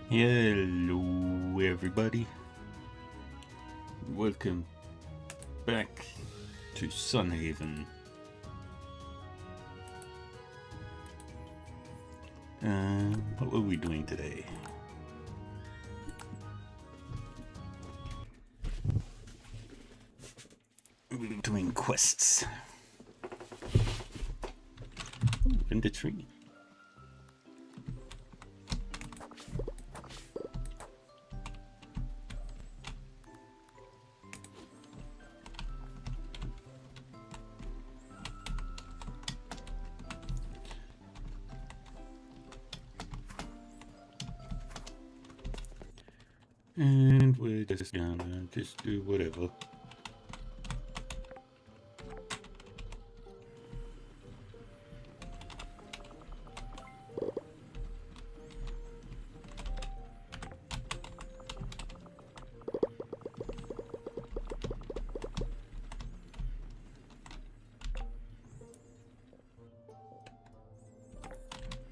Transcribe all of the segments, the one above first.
Hello, everybody. Welcome back to Sunhaven. What were we doing today? We were doing quests. In the tree. And we're just gonna do whatever.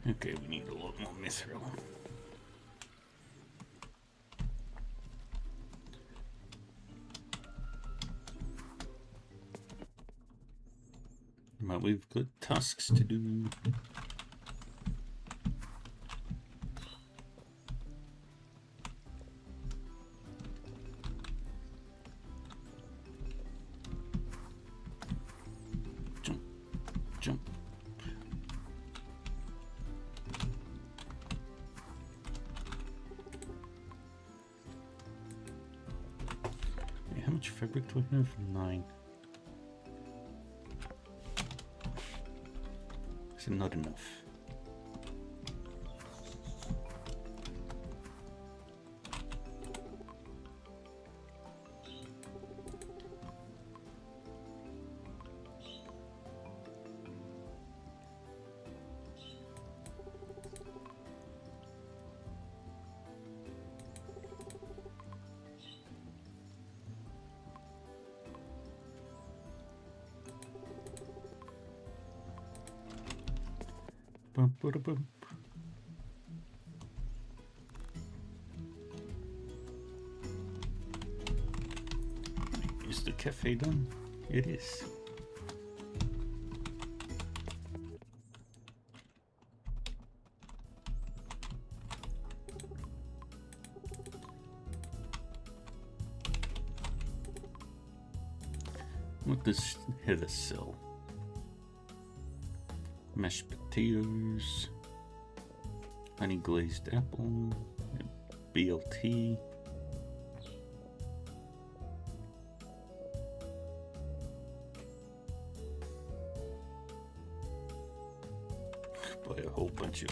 Okay, we need a lot more mithril. But we've got tasks to do. Jump, jump. Wait, how much fabric do I have? 9. Is it not enough? Bum, bada, bum. Is the cafe done? It is. What does Heather sell? Mashed potatoes, honey glazed apple, BLT. Buy a whole bunch of.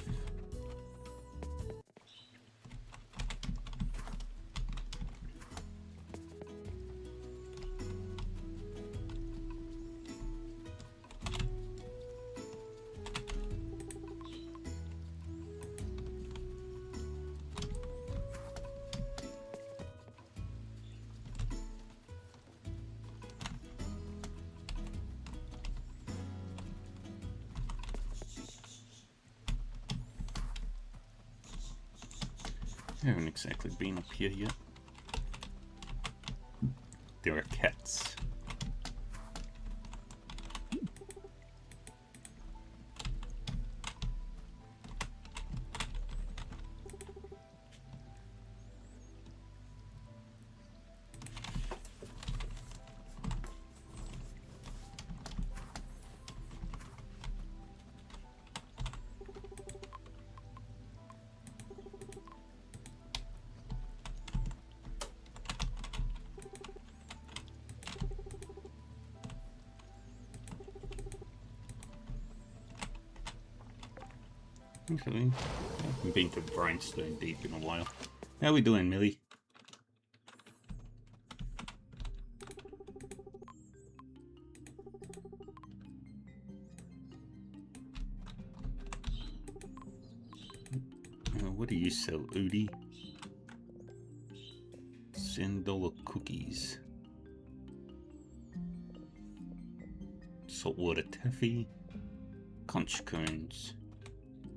I haven't exactly been up here yet. There are cats. Actually, I haven't been to Grindstone Deep in a while. How we doing, Millie? What do you sell, Udi? $10 cookies. Saltwater taffy. Conch cones.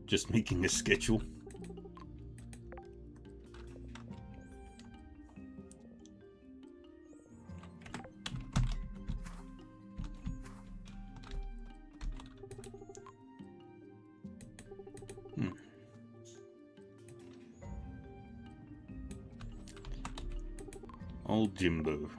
Just making a schedule. Old Jimbo.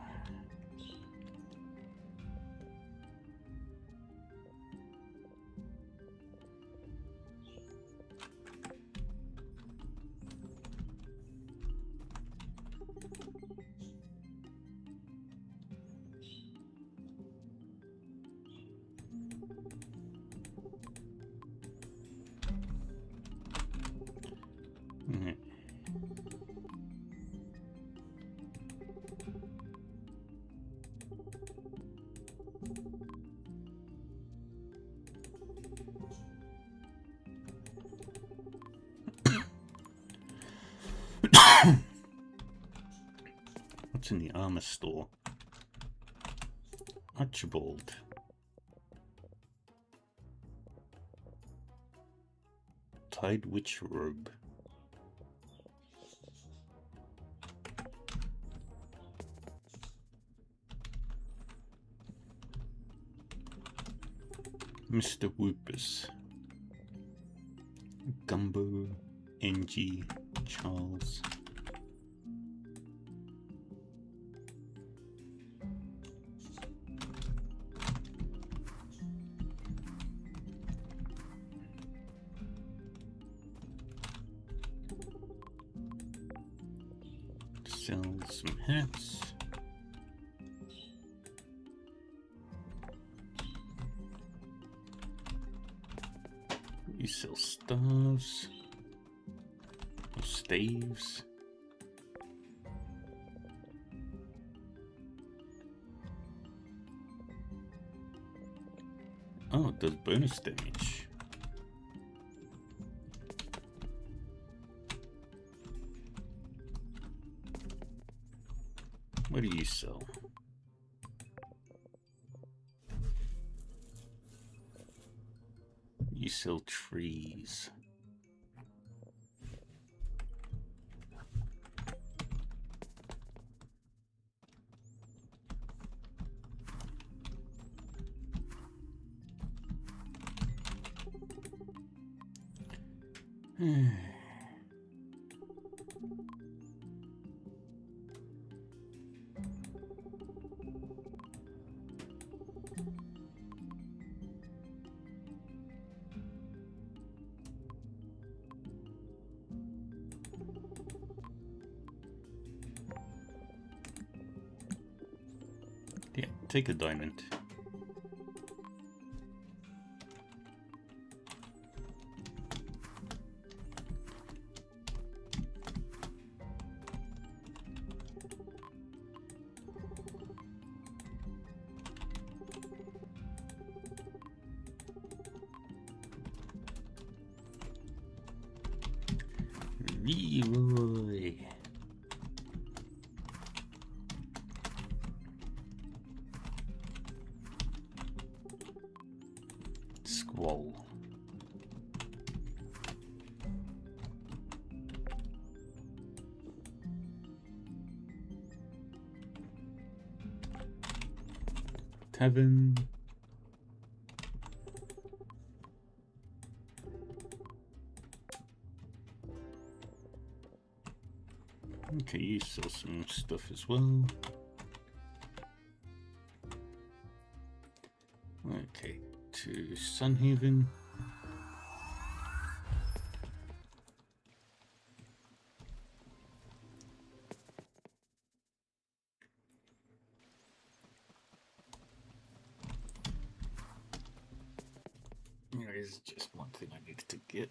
What's in the armor store? Archibald. Tide Witch robe. Mr. Whoopus. Gumbo. NG. Charles. Sell some hats. You sell staves. Or staves. Oh, it does bonus damage. What do you sell? You sell trees. Yeah, take a diamond. Leroy. Squall. Tavern. Okay, you sell some stuff as well. Okay, to Sunhaven. There is just one thing I need to get.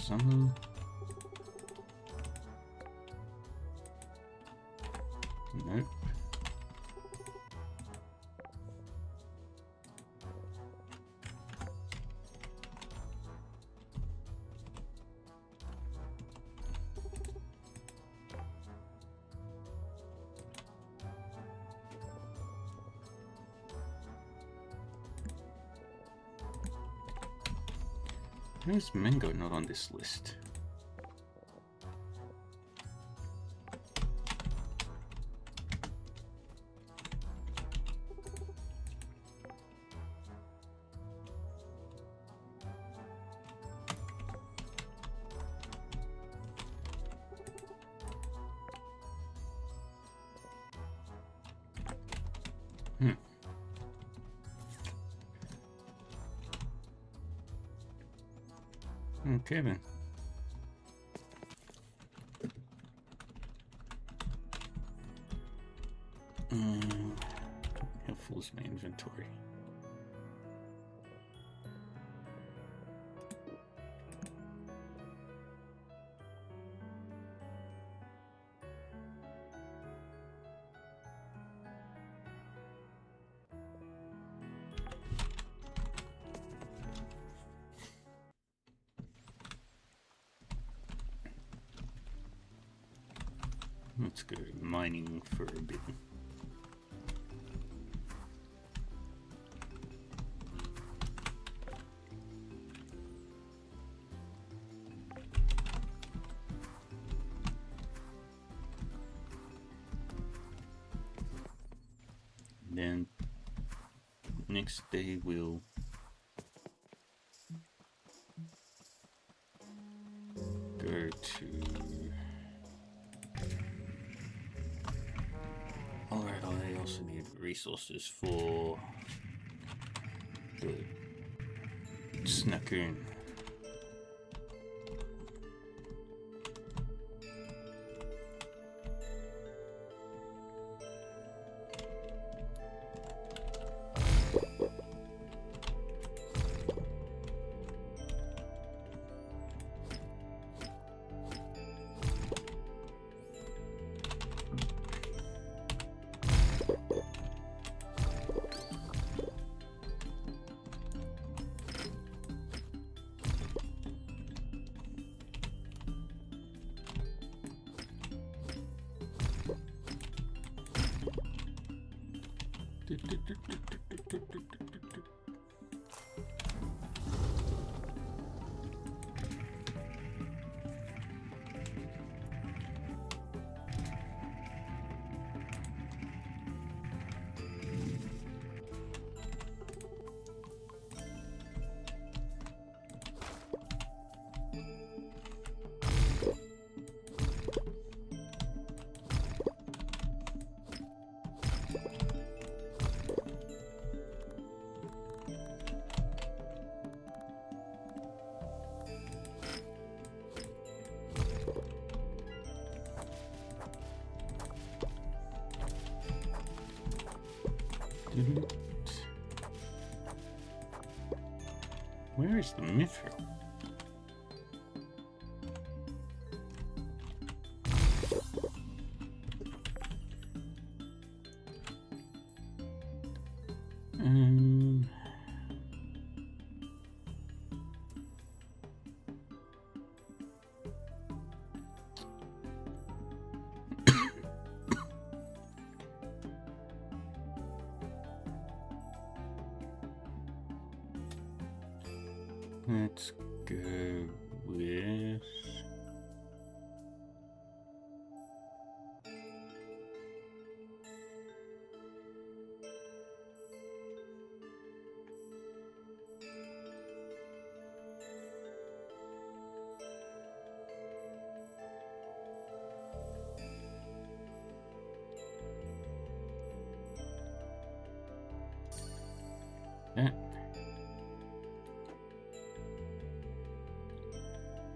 Summer. Nope. Why is mango not on this list? Okay then. How full is my inventory? Let's go mining for a bit. Then next day we'll go to alright, I also need resources for the Snackoon. Where is the mithril? Let's go with that.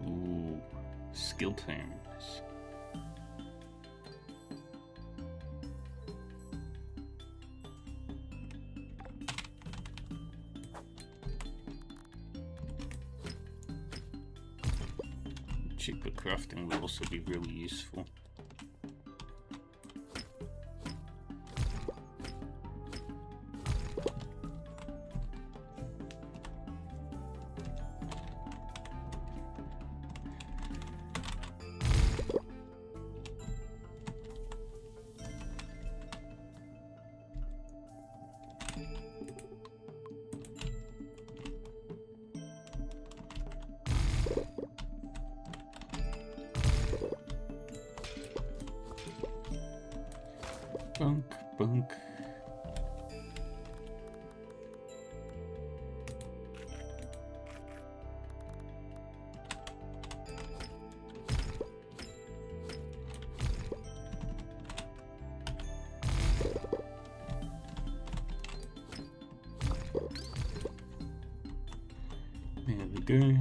Ooh, skill terms. Cheaper crafting will also be really useful. Bunk, bunk. There we go.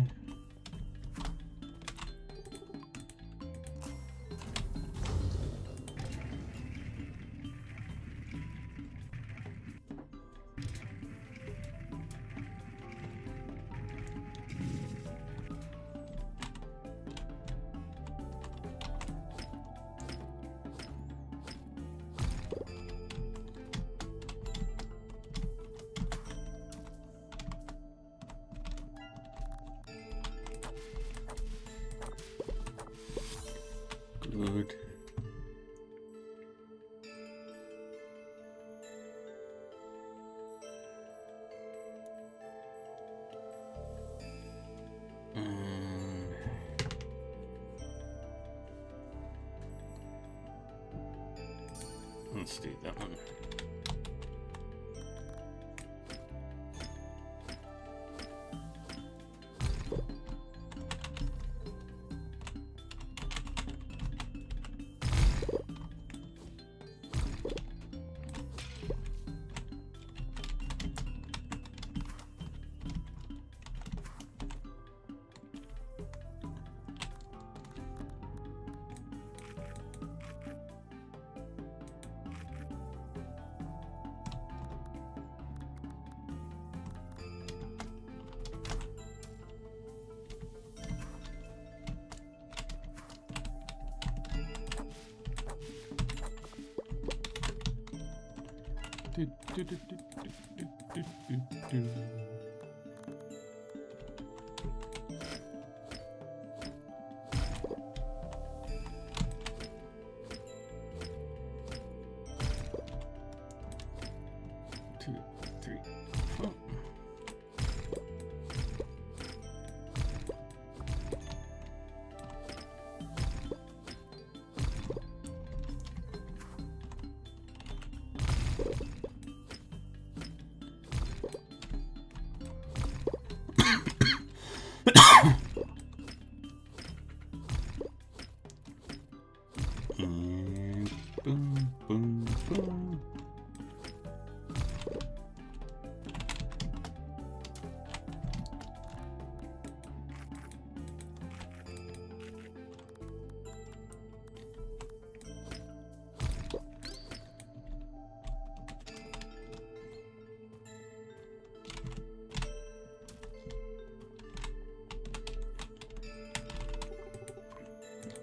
Good. Let's do that one. Two, three, four. And boom, boom, boom.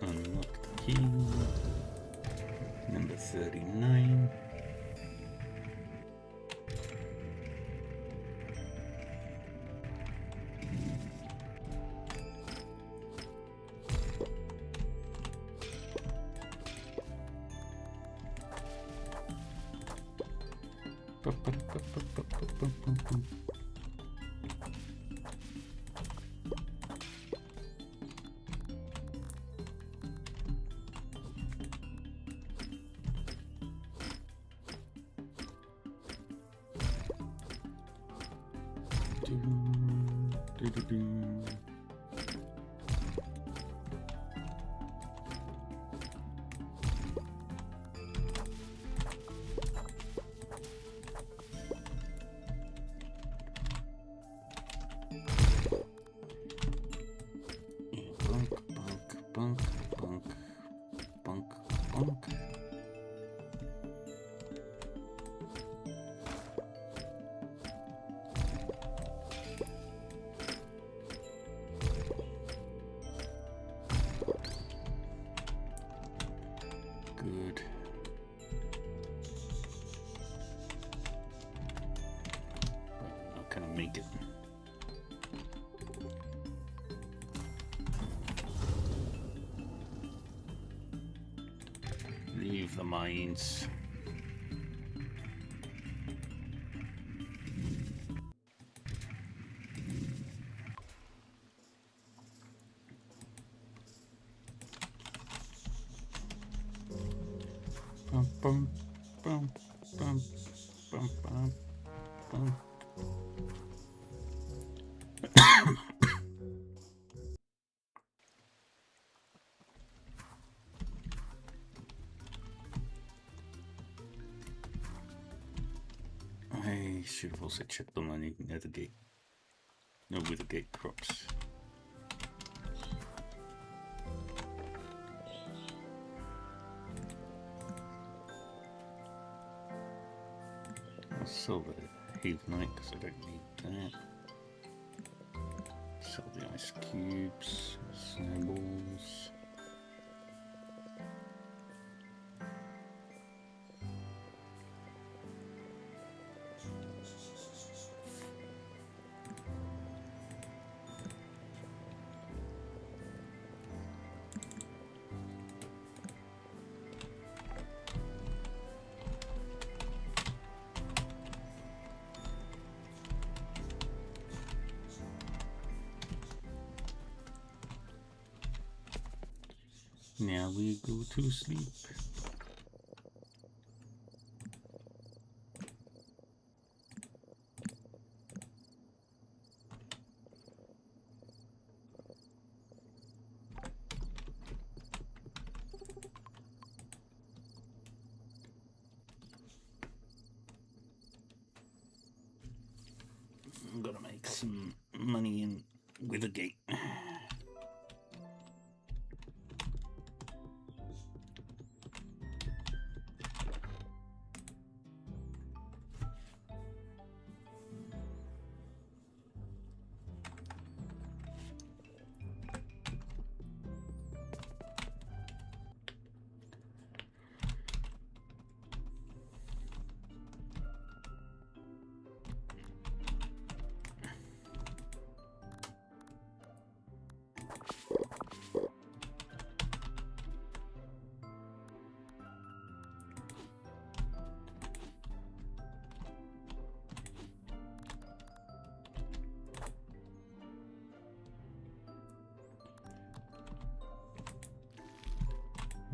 Unlock the key. Number 39. bunk, bunk, bunk, bunk. Good. Not gonna make it. Leave the mines. Bum, bum, bum, bum, bum, bum, bum. I should have also checked on any Nethergate. No, Withergate crops. I'll sell the Havenite because I don't need that. Sell the ice cubes, snowballs. Now we go to sleep. I'm gonna make some money in Withergate.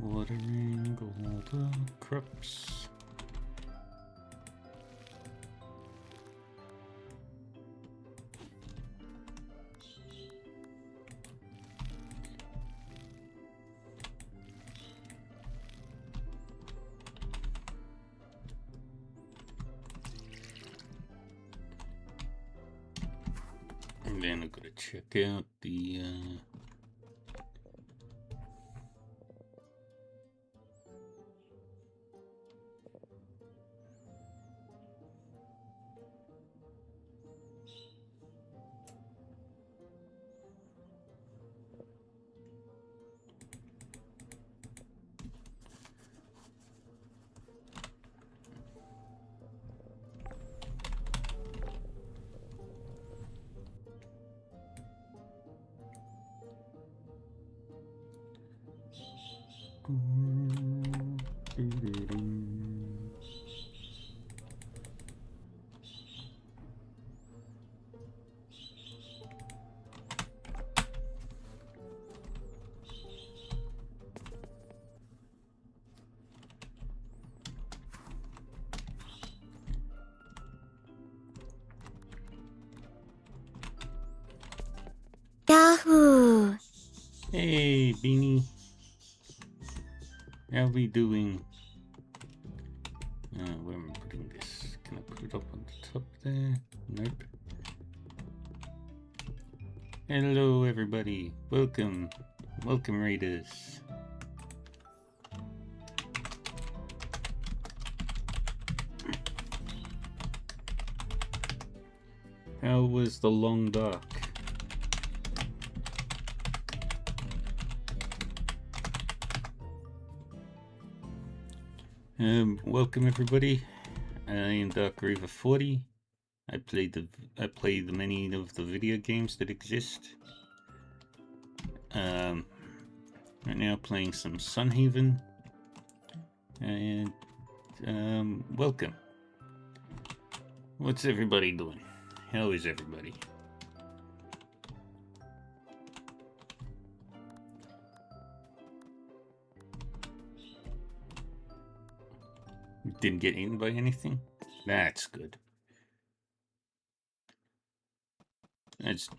Watering all the crops. And then I've got to check out the Yahoo! Hey, Beanie. How we doing? Where am I putting this? Can I put it up on the top there? Nope. Hello, everybody. Welcome. Welcome, Raiders. How was the long dark? Welcome everybody. I am Dark Reaver 40. I play the many of the video games that exist. Right now playing some Sunhaven. And welcome. What's everybody doing? How is everybody? Didn't get eaten by anything? That's good. That's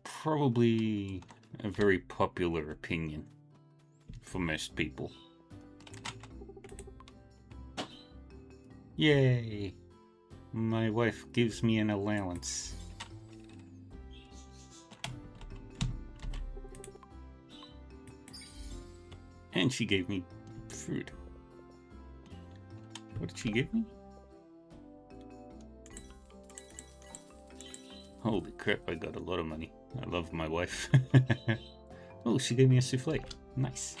probably a very popular opinion for most people. Yay! My wife gives me an allowance. And she gave me food. What did she give me? Holy crap, I got a lot of money. I love my wife. Oh, she gave me a souffle. Nice.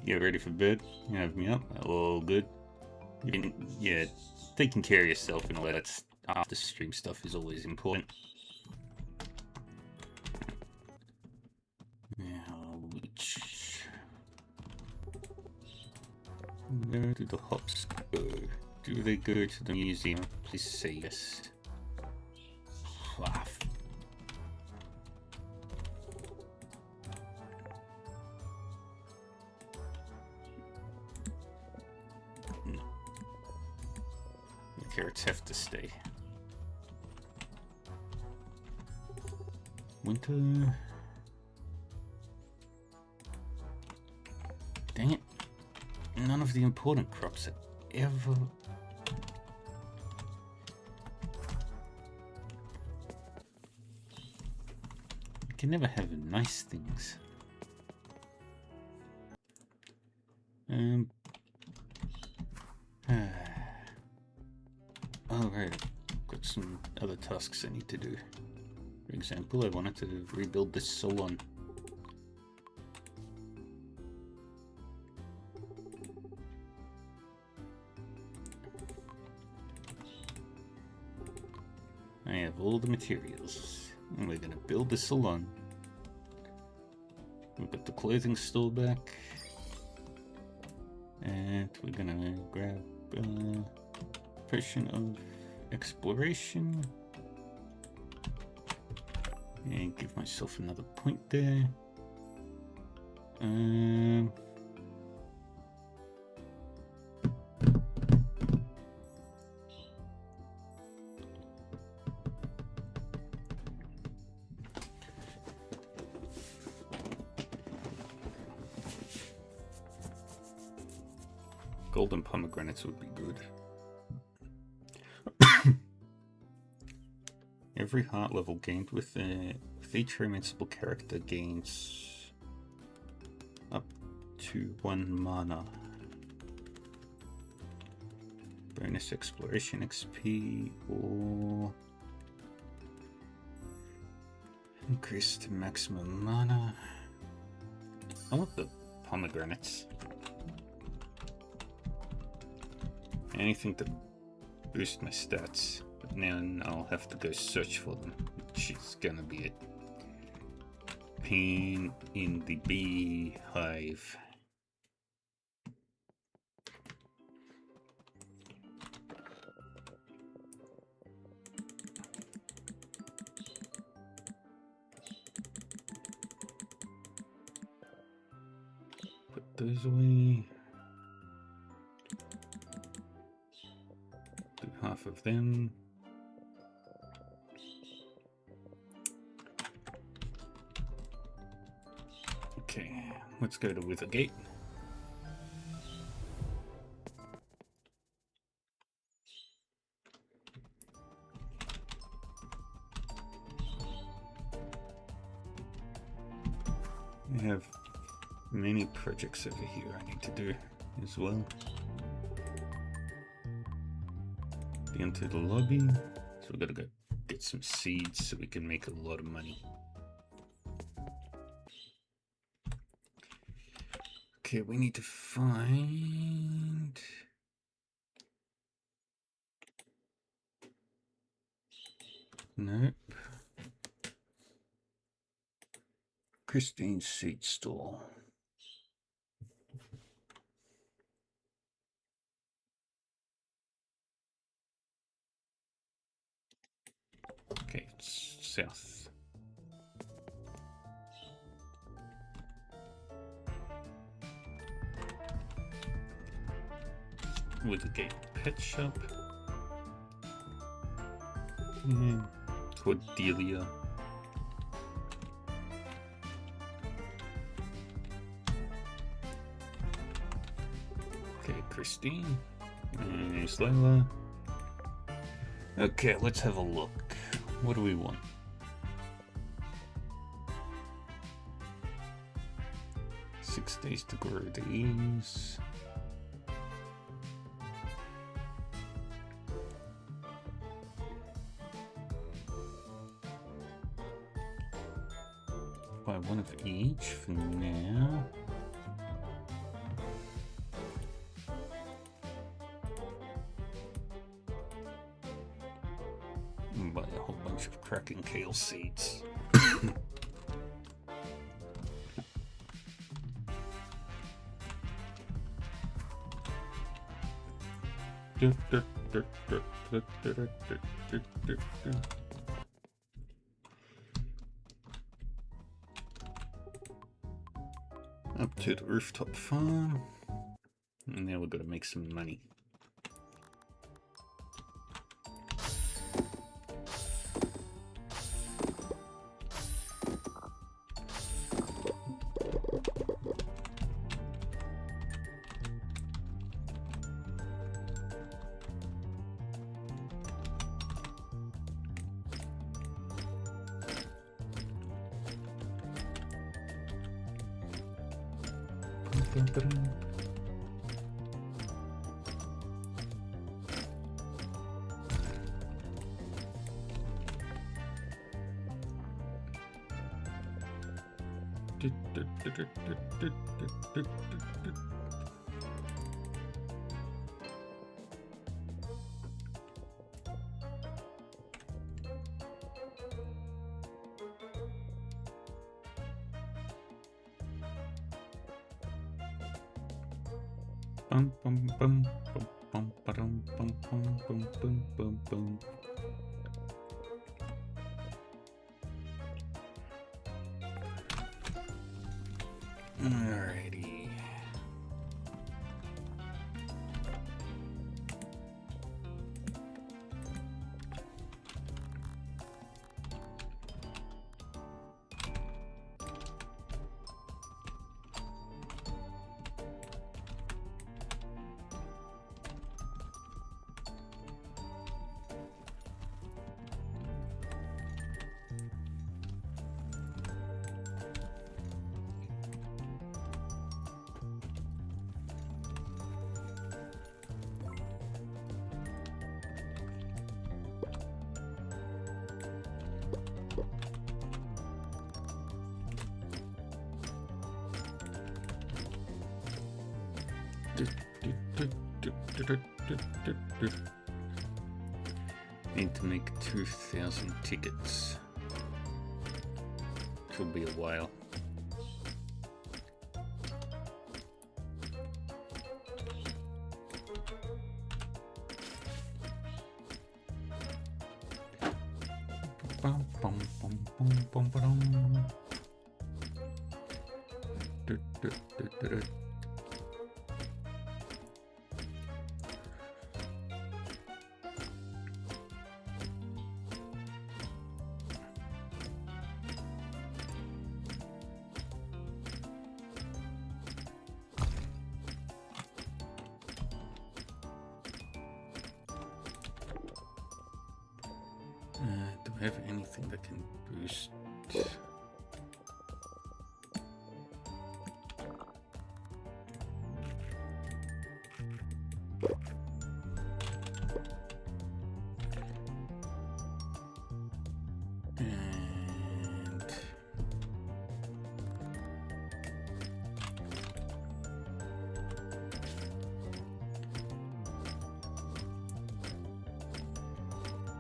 You ready for bed? You have me up? All good? Yeah, taking care of yourself and all that after stream stuff is always important. Now, where do the hops go? Do they go to the museum? Please say yes. No. The carrots have to stay. Winter. Dang it. None of the important crops are ever... You can never have nice things. Alright, I've got some other tasks I need to do. For example, I wanted to rebuild this salon. I have all the materials, and we're gonna build the salon. We've got the clothing store back, and we're gonna grab a potion of exploration, and give myself another point there. Golden pomegranates would be good. Every heart level gained with each invincible character gains up to 1 mana. Bonus exploration XP or increase to maximum mana. I want the pomegranates. Anything to boost my stats, but now I'll have to go search for them, which is gonna be a pain in the beehive. Put those away. Do half of them. Okay, let's go to Withergate. I have many projects over here I need to do as well. Into the lobby, so we gotta go get some seeds so we can make a lot of money. Okay, we need to find... Nope. Christine's seed store. Okay, it's south. With the gate pet shop. Cordelia. Okay, Christine. And there's Layla. Okay, let's have a look. What do we want? Six days to grow these. Buy one of each for now. And buy a whole bunch of cracking kale seeds. Up to the rooftop farm, and now we've got to make some money. Bum bum bum bum bum bum bum bum bum bum bum bum. Alrighty. Need to make 2,000 tickets. Could be a while. Bum, bum, bum, bum, bum, ba-dum. Du, du, du, du, du. Do I have anything that can boost?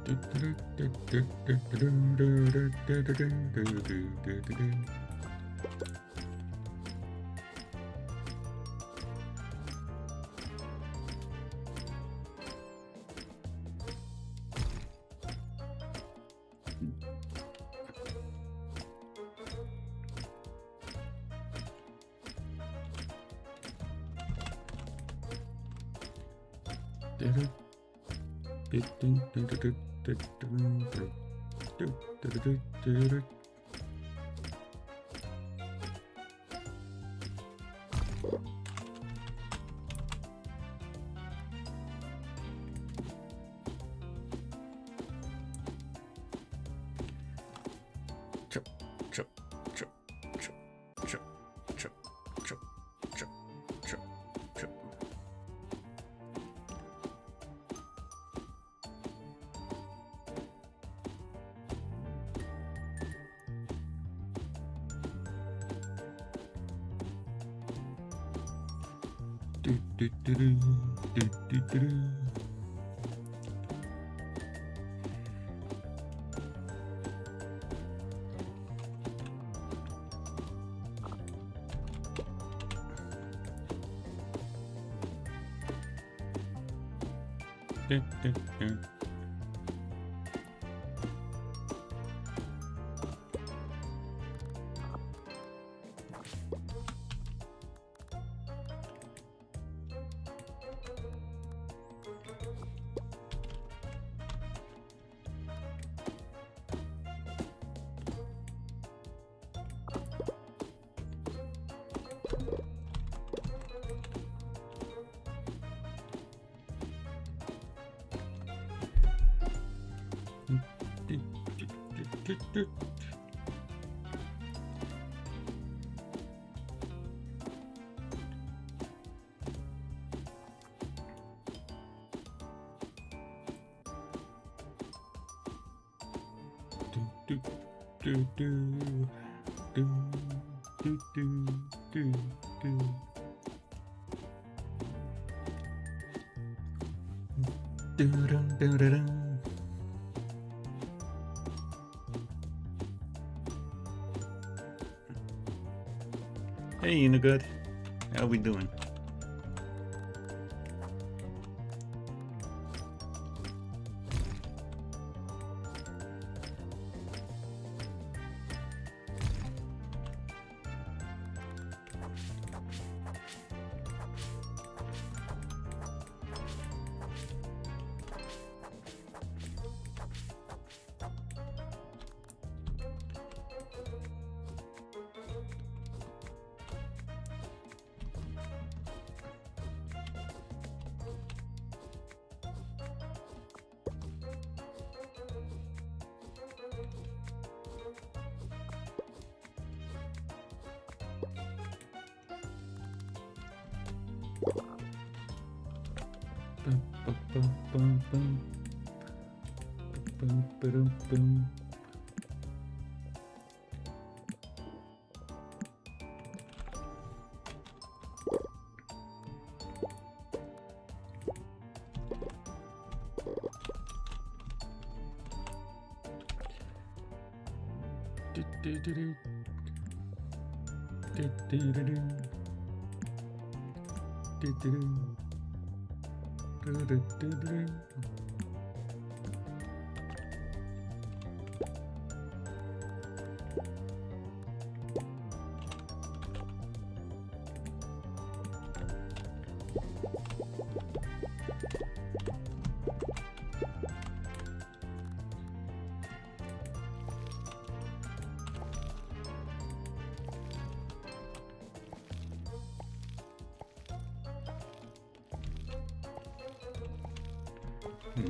Chop, chop, chop, chop, chop, chop, chop, chop, chop, chop. Hey, Unigod. How we doing?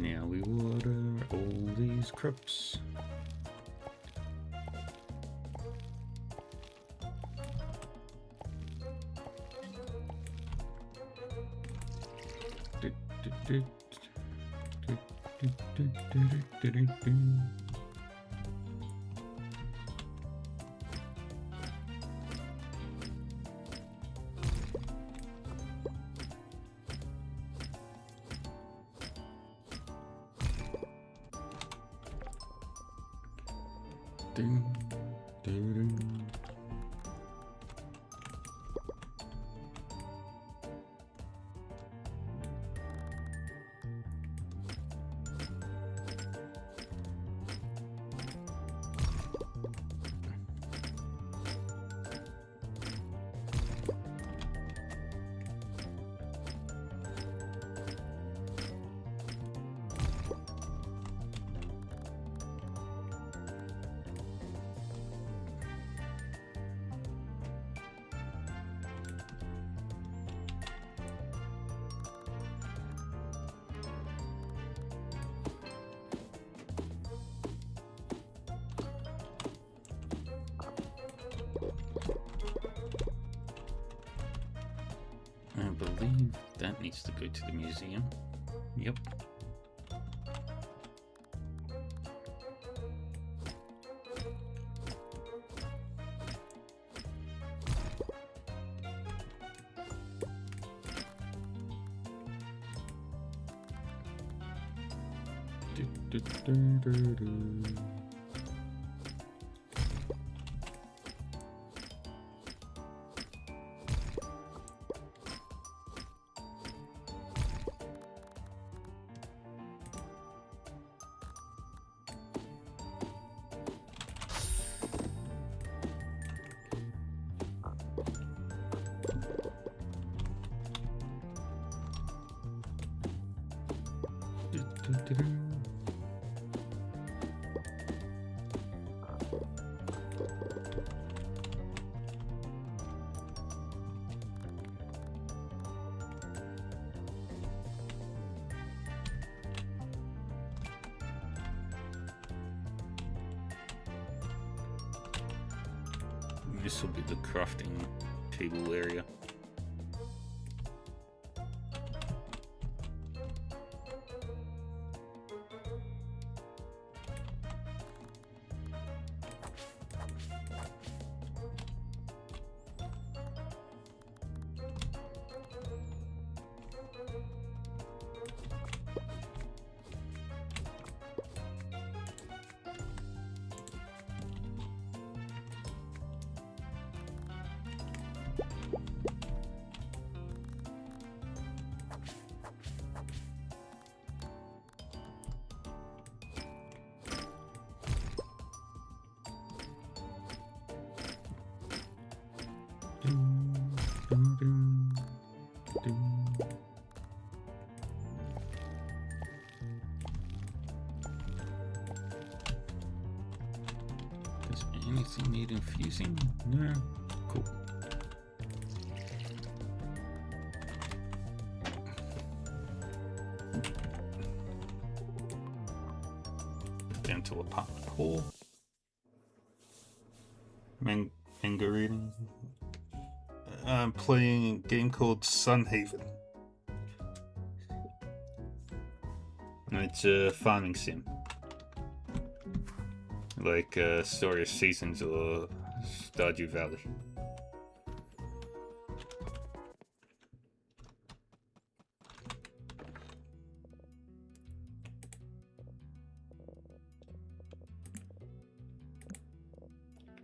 Now we water all these crops. Dun, dun, dun. I believe that needs to go to the museum. Yep. Do, do, do, do, do. This will be the crafting table area. Does anything need infusing? No. Cool. Down to apartment hall. Manga reading. I'm playing a game called Sunhaven. It's a farming sim. Like Story of Seasons or Stardew Valley.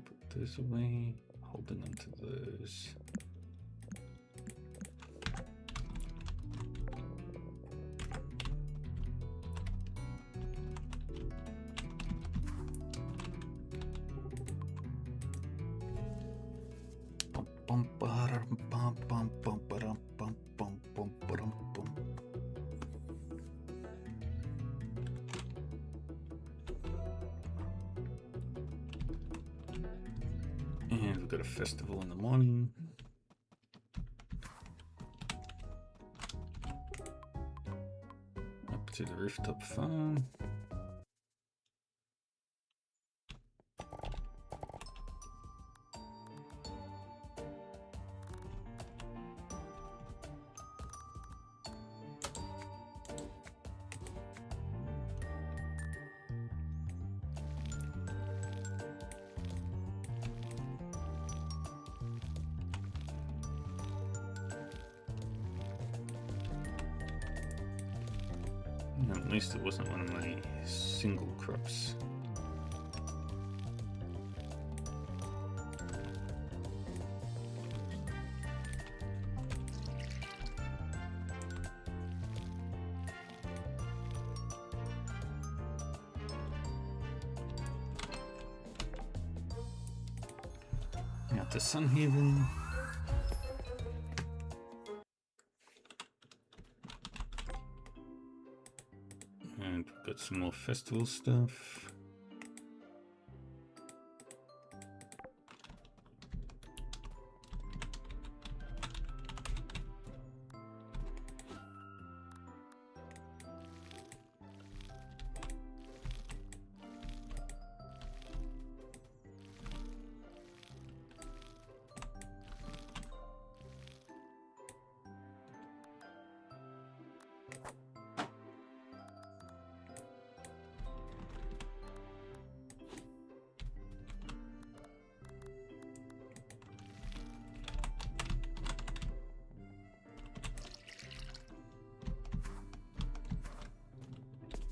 Put those away, holding on to those. And we've got a festival in the morning. Up to the rooftop farm. At least it wasn't one of my single crops. to Sunhaven. And we've got some more festival stuff.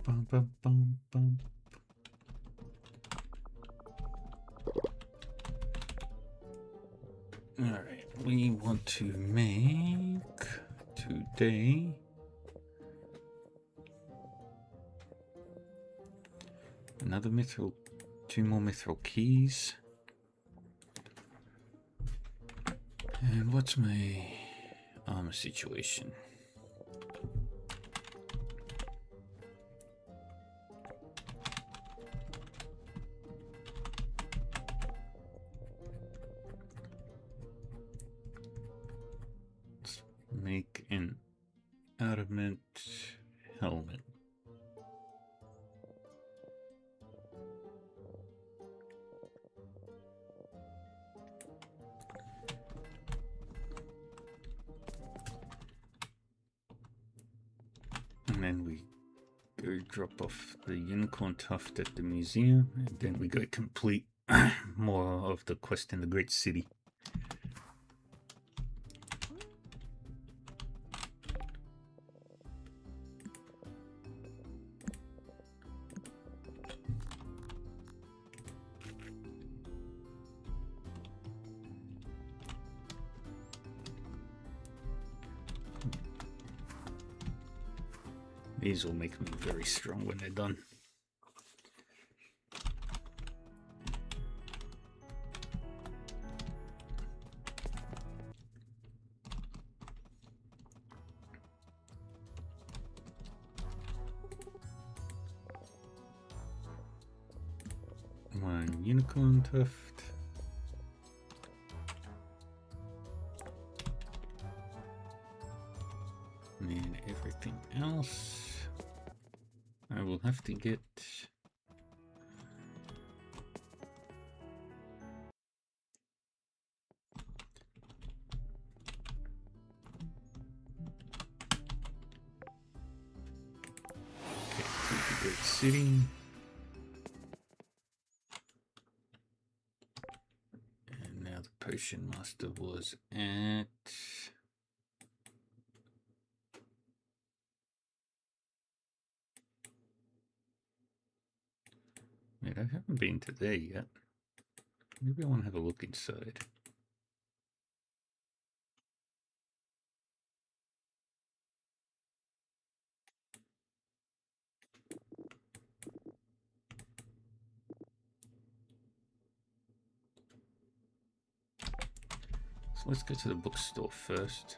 Bum, bum, bum, bum. All right, we want to make today another mithril, 2 more mithril keys. And what's my armor situation? Let's make an adamant helmet. And then we go drop off the unicorn tuft at the museum, and then we go complete more of the quest in the great city. These will make me very strong when they're done. One unicorn tuft. And everything else I will have to get. Okay, to the great city. And now the potion master was at. Wait, I haven't been to there yet. Maybe I want to have a look inside. So let's go to the bookstore first.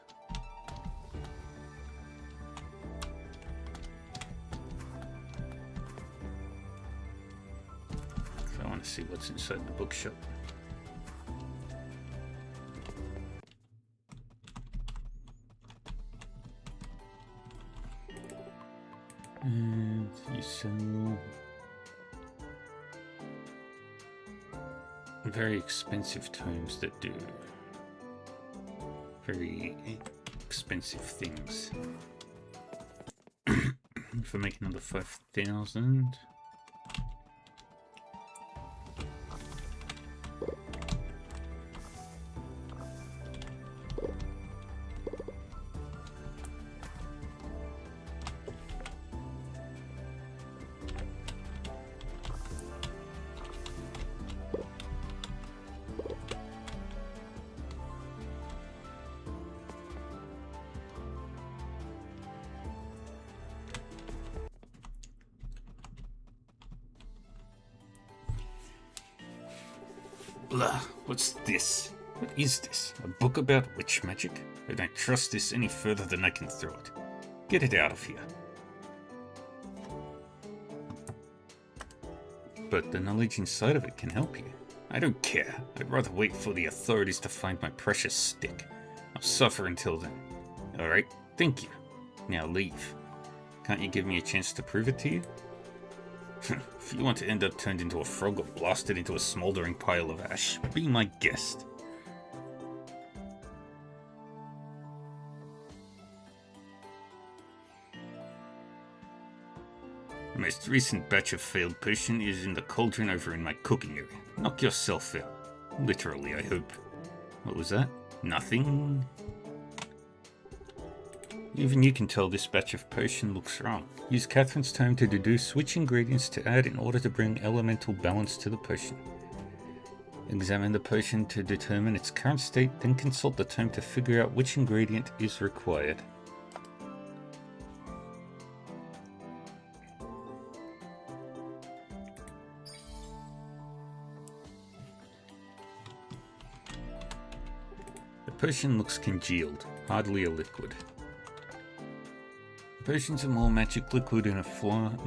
I want to see what's inside the bookshop. And you sell very expensive tomes that do very expensive things. For making another 5,000. Blah, what's this? What is this? A book about witch magic? I don't trust this any further than I can throw it. Get it out of here. But the knowledge inside of it can help you. I don't care. I'd rather wait for the authorities to find my precious stick. I'll suffer until then. Alright, thank you. Now leave. Can't you give me a chance to prove it to you? If you want to end up turned into a frog or blasted into a smoldering pile of ash, be my guest. The most recent batch of failed potion is in the cauldron over in my cooking area. Knock yourself out. Literally, I hope. What was that? Nothing? Even you can tell this batch of potion looks wrong. Use Catherine's tome to deduce which ingredients to add in order to bring elemental balance to the potion. Examine the potion to determine its current state, then consult the tome to figure out which ingredient is required. The potion looks congealed, hardly a liquid. Potions are more than magic liquid in a flask,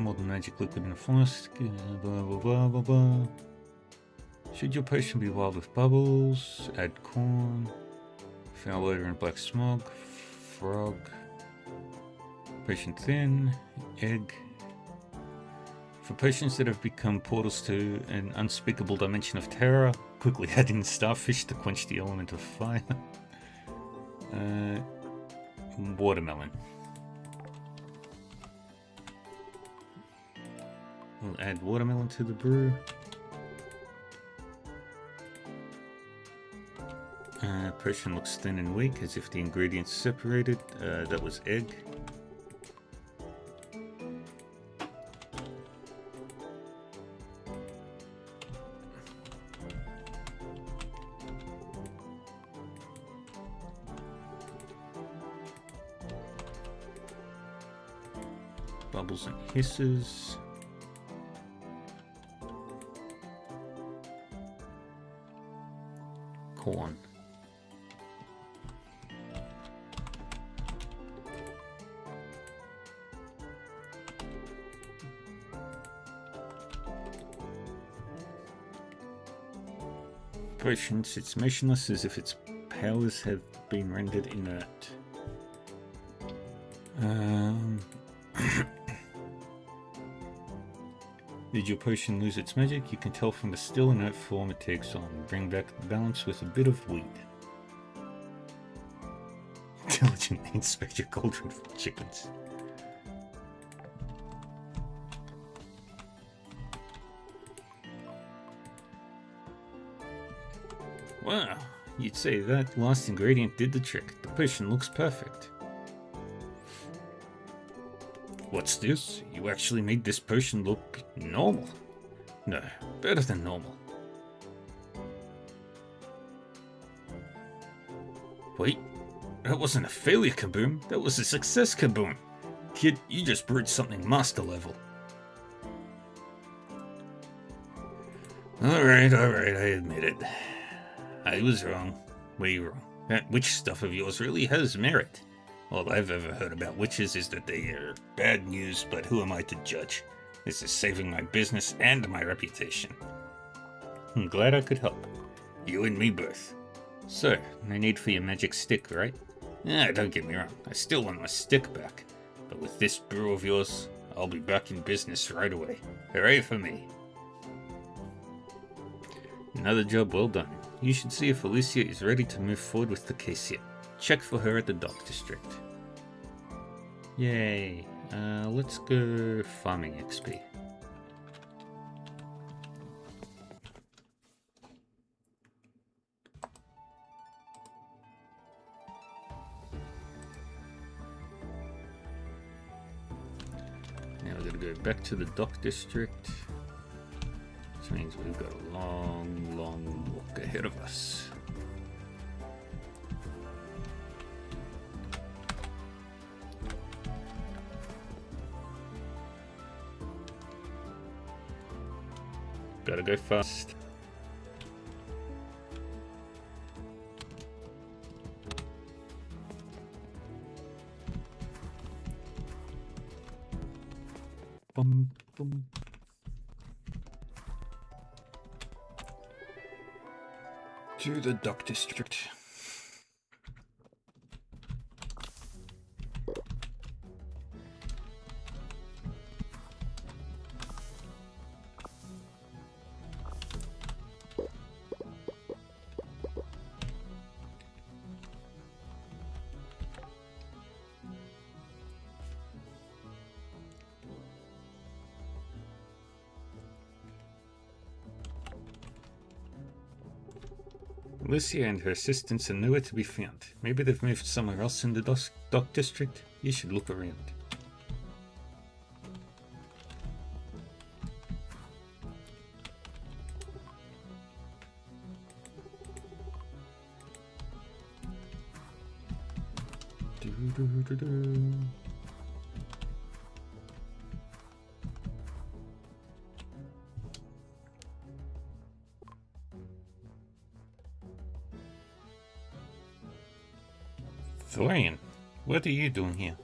blah blah blah blah blah. Should your potion be wild with bubbles, add corn, foul odor and black smoke, frog, potion thin, egg. For potions that have become portals to an unspeakable dimension of terror, quickly add in starfish to quench the element of fire. Watermelon. We'll add watermelon to the brew. Potion looks thin and weak, as if the ingredients separated. That was egg. Bubbles and hisses. Corn. Potion sits motionless as if its powers have been rendered inert. Did your potion lose its magic? You can tell from the still inert form it takes on. Bring back the balance with a bit of weed. Diligently inspect your cauldron for chickens. Wow, you'd say that last ingredient did the trick. The potion looks perfect. What's this? You actually made this potion look normal. No, better than normal. Wait, that wasn't a failure kaboom, that was a success kaboom. Kid, you just brewed something master level. Alright, I admit it. I was wrong. Way wrong. That witch stuff of yours really has merit. All I've ever heard about witches is that they are bad news, but who am I to judge? This is saving my business and my reputation. I'm glad I could help. You and me both. So, no need for your magic stick, right? Don't get me wrong, I still want my stick back. But with this brew of yours, I'll be back in business right away. Hooray for me. Another job well done. You should see if Alicia is ready to move forward with the case yet. Check for her at the dock district. Yay. Let's go farming XP. Now we're gonna go back to the dock district. Which means we've got a long, long walk ahead of us. Gotta go fast. Bum, bum. To the Dock District. Lucia and her assistants are nowhere to be found. Maybe they've moved somewhere else in the Dock District. You should look around. Thorian, what are you doing here?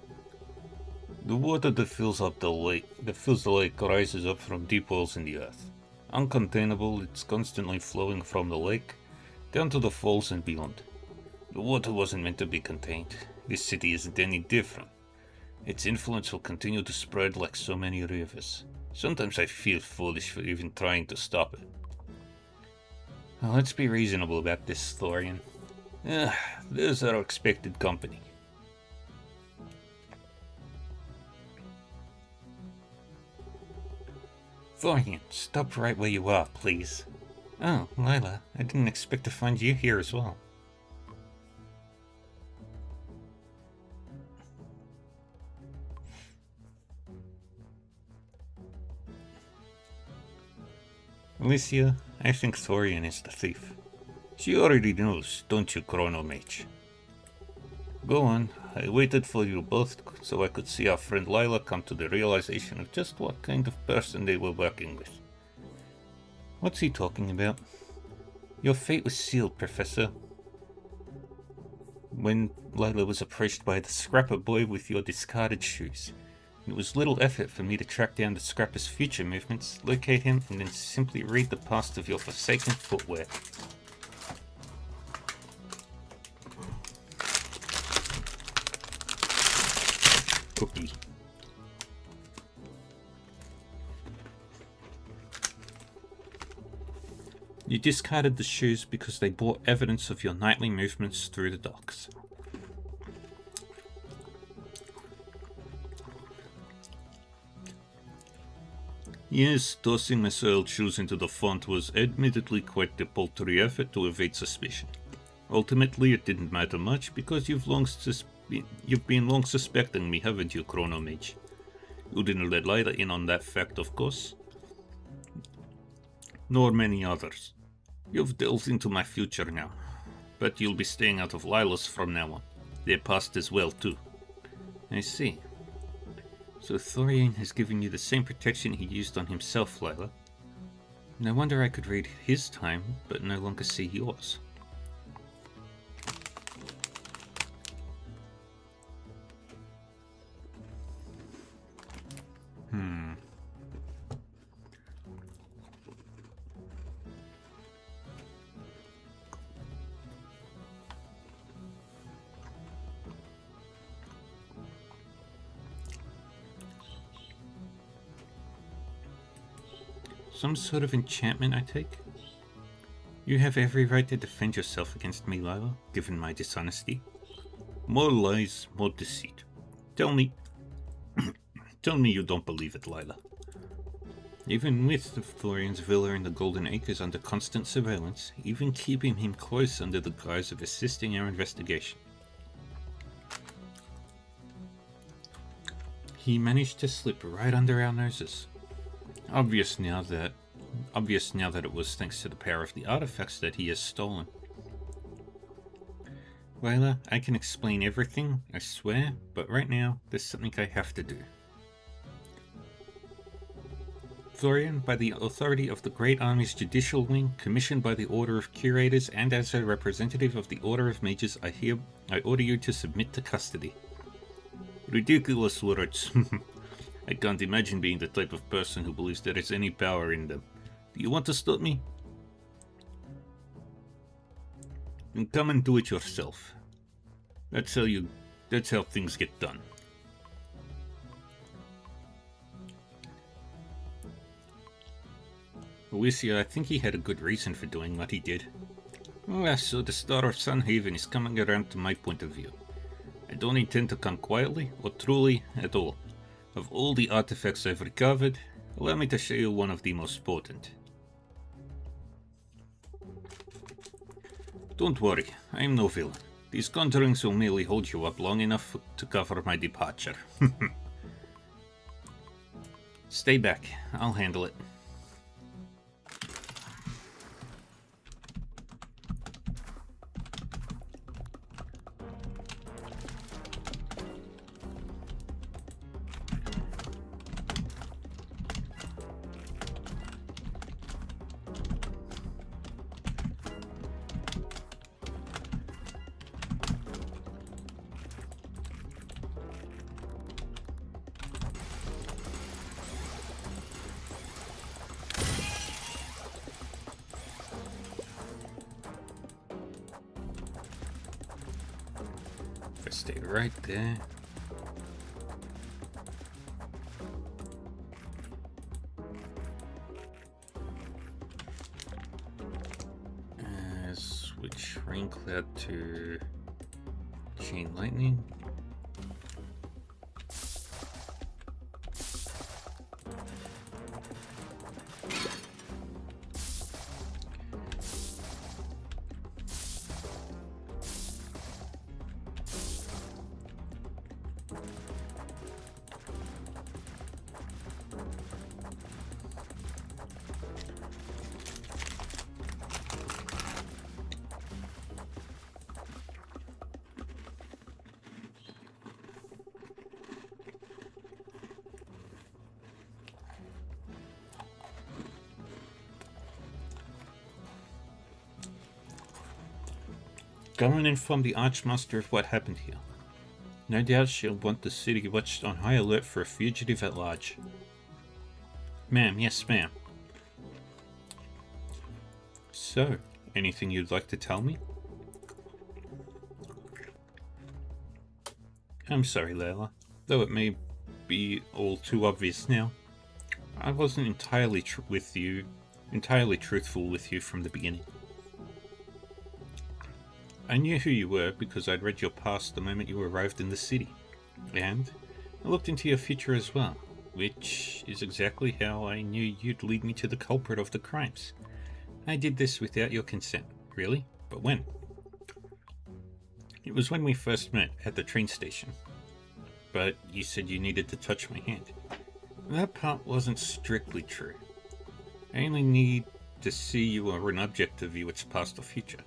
The water that fills the lake rises up from deep holes in the earth. Uncontainable, it's constantly flowing from the lake down to the falls and beyond. The water wasn't meant to be contained. This city isn't any different. Its influence will continue to spread like so many rivers. Sometimes I feel foolish for even trying to stop it. Now, let's be reasonable about this, Thorian. There's our expected company. Thorian, stop right where you are, please. Oh, Lila, I didn't expect to find you here as well. Alicia, I think Thorian is the thief. She already knows, don't you, Chronomage? Go on, I waited for you both so I could see our friend Lila come to the realization of just what kind of person they were working with. What's he talking about? Your fate was sealed, Professor. When Lila was approached by the Scrapper boy with your discarded shoes, it was little effort for me to track down the Scrapper's future movements, locate him, and then simply read the past of your forsaken footwear. Cookie. You discarded the shoes because they bore evidence of your nightly movements through the docks. Yes, tossing my soiled shoes into the font was admittedly quite the paltry effort to evade suspicion. Ultimately, it didn't matter much because you've been long suspecting me, haven't you, Chronomage? You didn't let Lila in on that fact, of course. Nor many others. You've delved into my future now, but you'll be staying out of Lila's from now on. Their past as well, too. I see. So Thorian has given you the same protection he used on himself, Lila. No wonder I could read his time, but no longer see yours. Some sort of enchantment, I take? You have every right to defend yourself against me, Lila, given my dishonesty. More lies, more deceit. Tell me you don't believe it, Lila. Even with the Thorian's villa in the Golden Acres under constant surveillance, even keeping him close under the guise of assisting our investigation, he managed to slip right under our noses. Obvious now that it was thanks to the power of the artifacts that he has stolen. Lila, I can explain everything, I swear, but right now, there's something I have to do. Thorian, by the authority of the Great Army's Judicial Wing, commissioned by the Order of Curators, and as a representative of the Order of Mages, I order you to submit to custody. Ridiculous words. I can't imagine being the type of person who believes there is any power in them. Do you want to stop me? Then come and do it yourself. That's how things get done. Aloysia, I think he had a good reason for doing what he did. Ah, so the Star of Sunhaven is coming around to my point of view. I don't intend to come quietly, or truly, at all. Of all the artifacts I've recovered, allow me to show you one of the most potent. Don't worry, I am no villain. These conjurings will merely hold you up long enough to cover my departure. Stay back, I'll handle it. Stay right there. Switch Rain Cloud to Chain Lightning. Go and inform the Archmaster of what happened here. No doubt she'll want the city watched on high alert for a fugitive at large. Ma'am, yes ma'am. So, anything you'd like to tell me? I'm sorry, Layla, though it may be all too obvious now. I wasn't entirely truthful with you from the beginning. I knew who you were because I'd read your past the moment you arrived in the city, and I looked into your future as well, which is exactly how I knew you'd lead me to the culprit of the crimes. I did this without your consent, really? But when? It was when we first met at the train station, but you said you needed to touch my hand. That part wasn't strictly true. I only need to see you are an object of view, its past or future.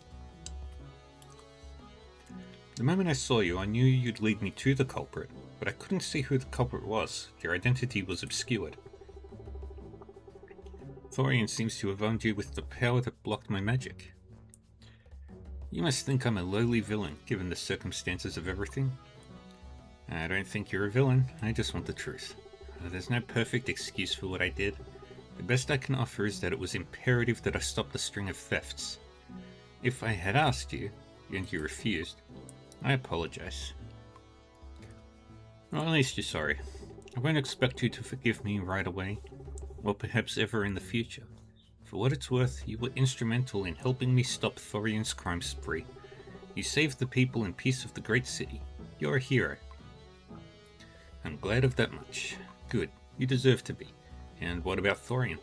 The moment I saw you, I knew you'd lead me to the culprit, but I couldn't see who the culprit was. Your identity was obscured. Thorian seems to have owned you with the power that blocked my magic. You must think I'm a lowly villain, given the circumstances of everything. I don't think you're a villain, I just want the truth. There's no perfect excuse for what I did. The best I can offer is that it was imperative that I stop the string of thefts. If I had asked you, and you refused, I apologize. Well, at least you're sorry. I won't expect you to forgive me right away, or perhaps ever in the future. For what it's worth, you were instrumental in helping me stop Thorian's crime spree. You saved the people and peace of the great city. You're a hero. I'm glad of that much. Good, you deserve to be. And what about Thorian?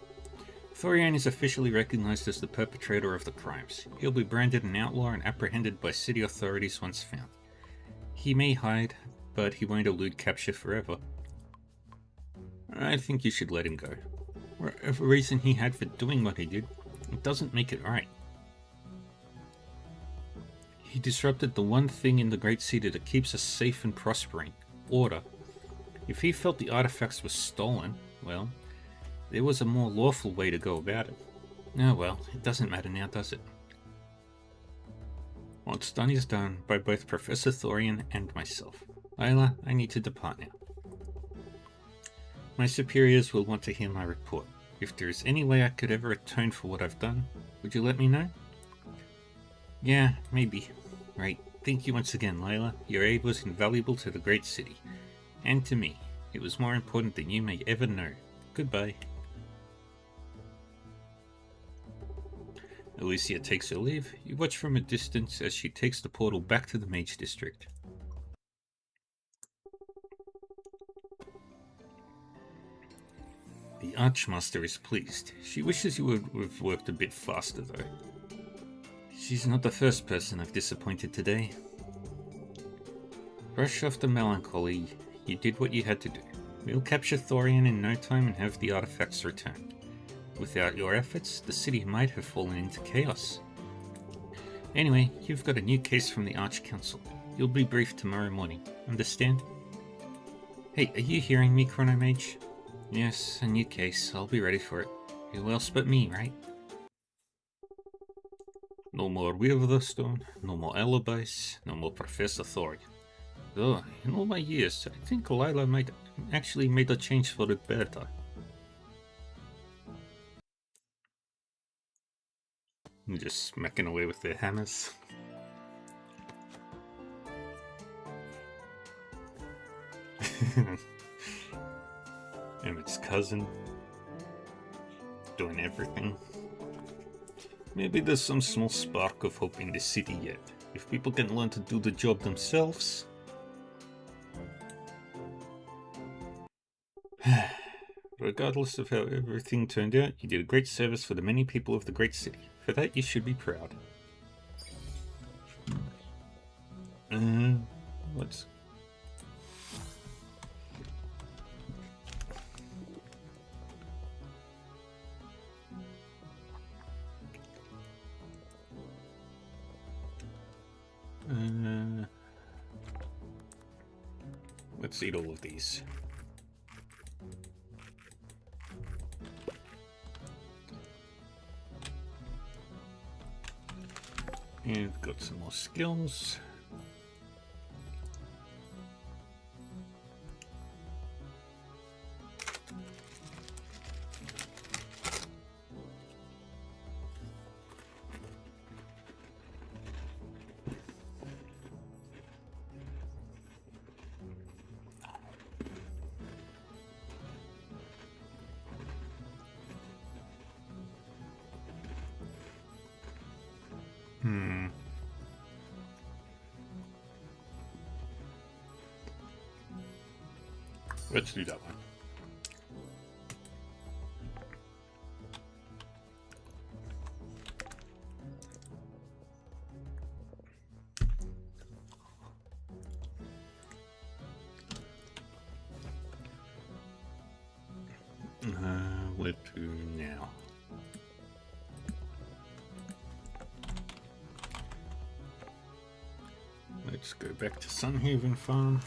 Thorian is officially recognized as the perpetrator of the crimes. He'll be branded an outlaw and apprehended by city authorities once found. He may hide, but he won't elude capture forever. I think you should let him go. Whatever reason he had for doing what he did, it doesn't make it right. He disrupted the one thing in the Great City that keeps us safe and prospering: order. If he felt the artifacts were stolen, well, there was a more lawful way to go about it. Oh well, it doesn't matter now, does it? What's done is done by both Professor Thorian and myself. Layla, I need to depart now. My superiors will want to hear my report. If there is any way I could ever atone for what I've done, would you let me know? Yeah, maybe. Right. Thank you once again, Layla. Your aid was invaluable to the great city. And to me. It was more important than you may ever know. Goodbye. Alicia takes her leave. You watch from a distance as she takes the portal back to the Mage District. The Archmaster is pleased. She wishes you would have worked a bit faster, though. She's not the first person I've disappointed today. Brush off the melancholy. You did what you had to do. We'll capture Thorian in no time and have the artifacts returned. Without your efforts, the city might have fallen into chaos. Anyway, you've got a new case from the Arch-Council. You'll be briefed tomorrow morning. Understand? Hey, are you hearing me, Chronomage? Yes, a new case. I'll be ready for it. Who else but me, right? No more Weaverstone, no more alibis, no more Professor Thorian. Though, in all my years, I think Layla might actually made a change for the better. Just smacking away with their hammers. Emmett's cousin. Doing everything. Maybe there's some small spark of hope in the city yet. If people can learn to do the job themselves. Regardless of how everything turned out, you did a great service for the many people of the great city. For that, you should be proud. What's... let's eat all of these. And got some more skills. Let's do that one. What to now? Let's go back to Sunhaven Farm.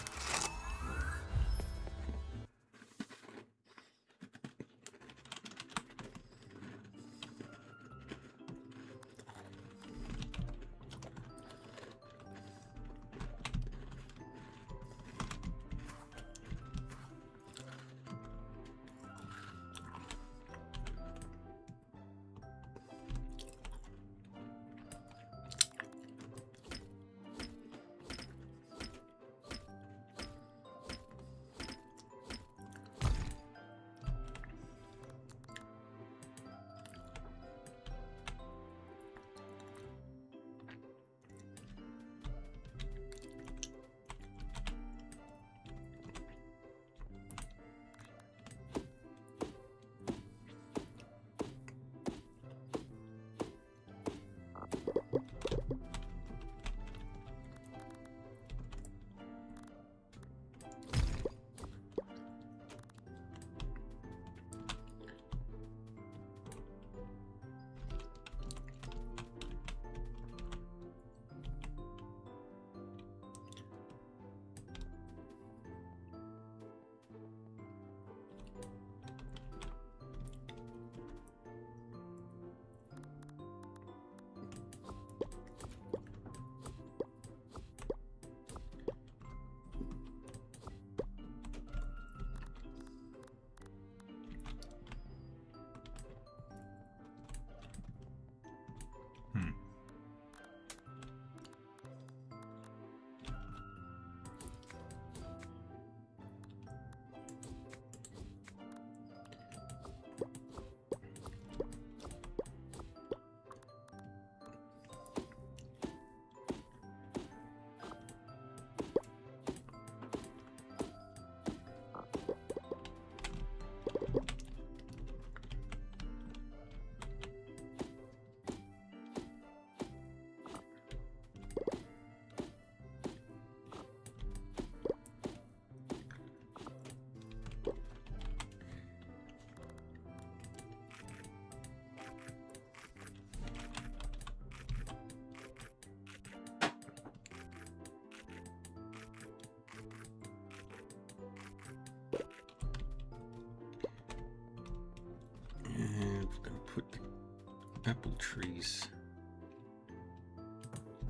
trees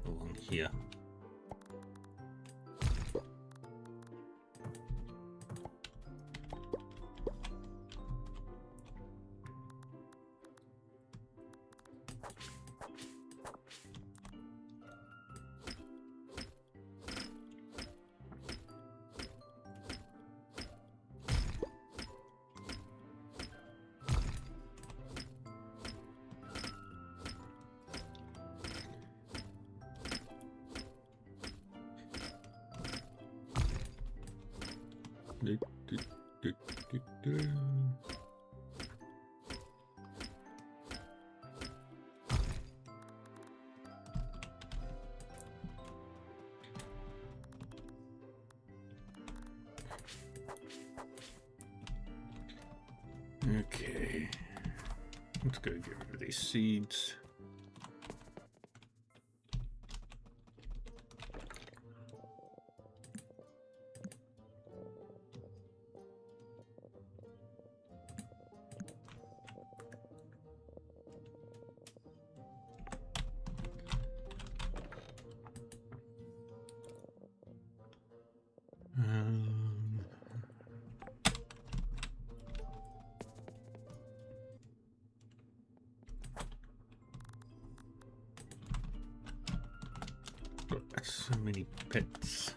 along here. Okay, let's go get rid of these seeds. Got so many pets.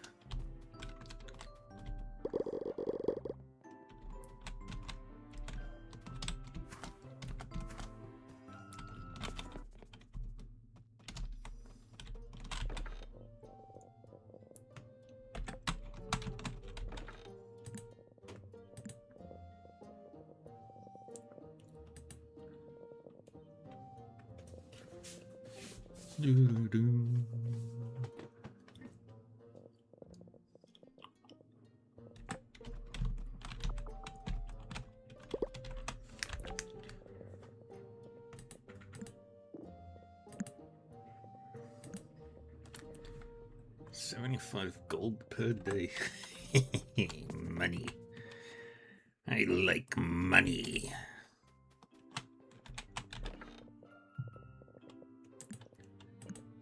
Doo-doo-doo. $75 gold per day. Money. I like money.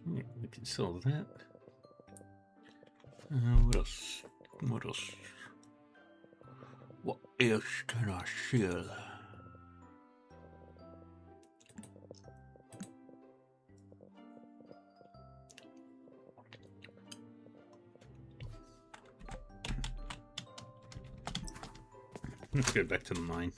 We can sell that. What else? What else? What else can I sell? Let's go back to the mine.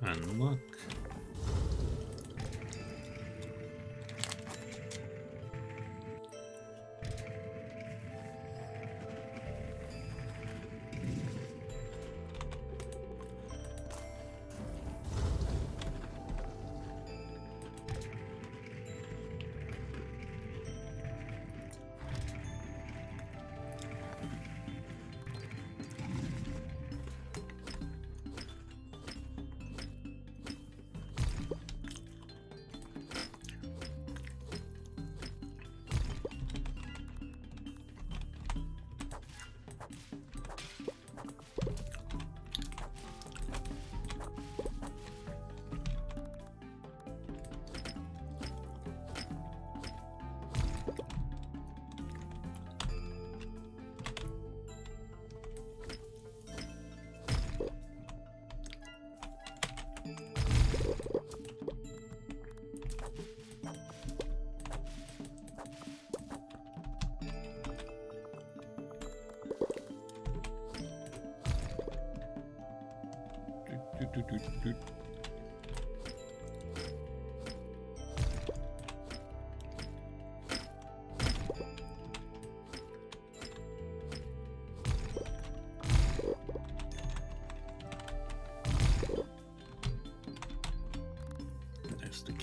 Unlock.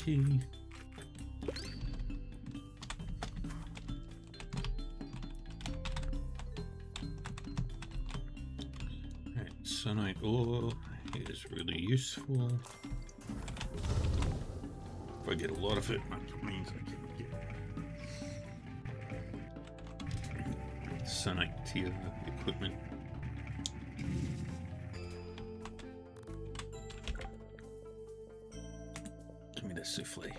key. Alright, Sonite ore is really useful. If I get a lot of it, that means I can get Sonite tier equipment. Give me the souffle.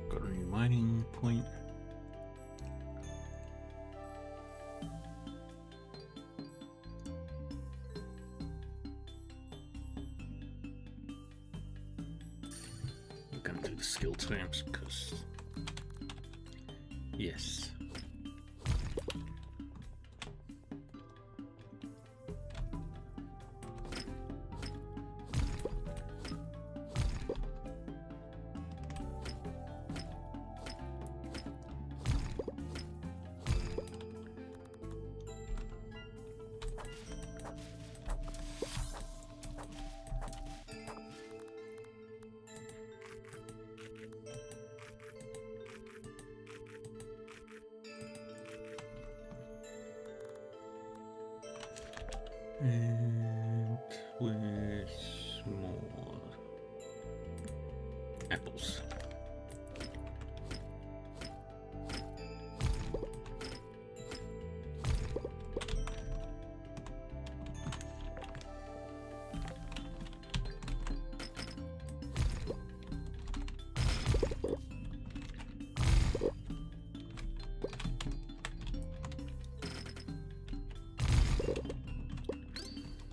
Got a new mining point. I'm gonna do the skill terms because yes. And with more apples.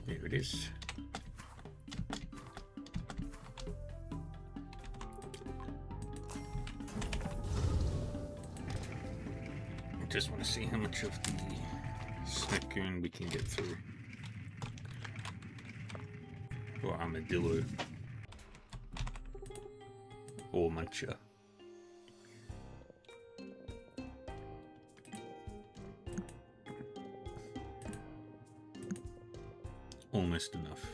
There it is. I just want to see how much of the Snakoon we can get through. Or armadillo. Or muncher. Almost enough.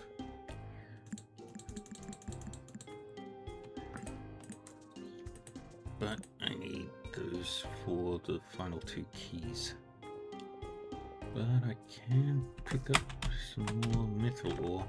But I need those for the final 2 keys. But I can pick up some more metal ore.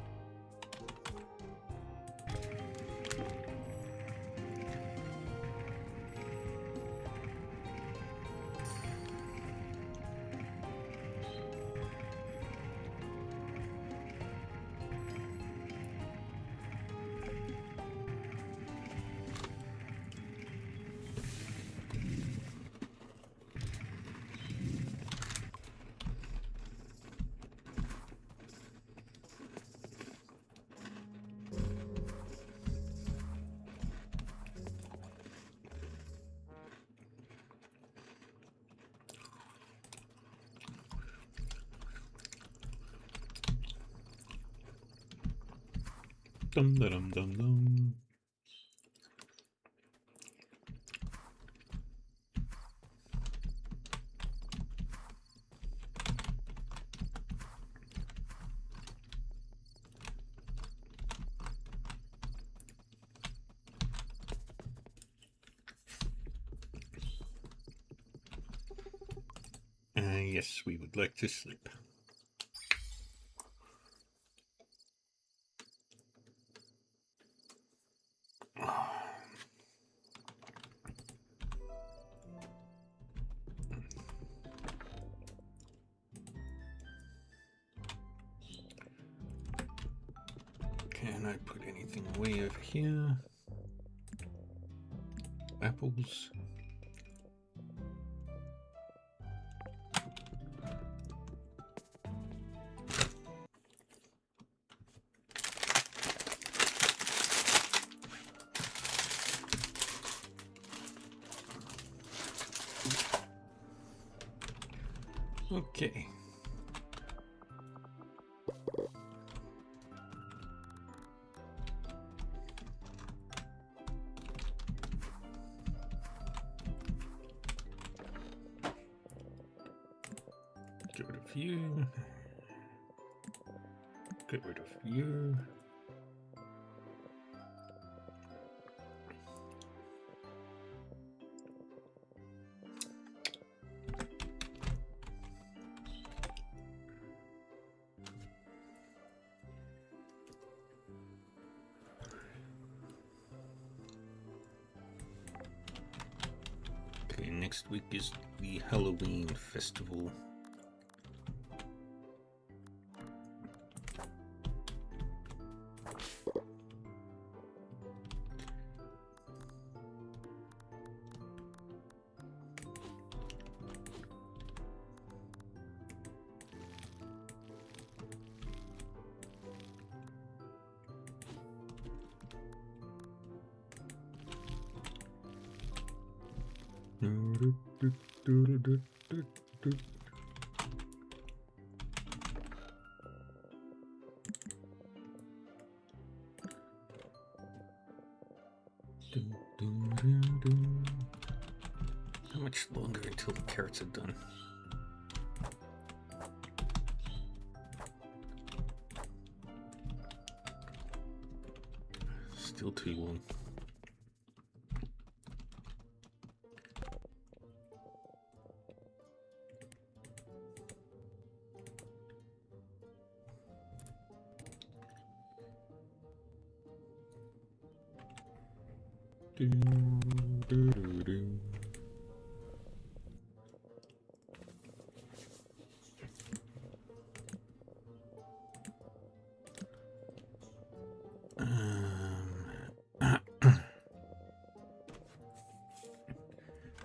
Dum dum dum dum. Yes, we would like to sleep. Can I put anything away over here? Apples. Okay. Get rid of you. Get rid of you. Okay, next week is the Halloween festival. How much longer until the carrots are done? Still too long.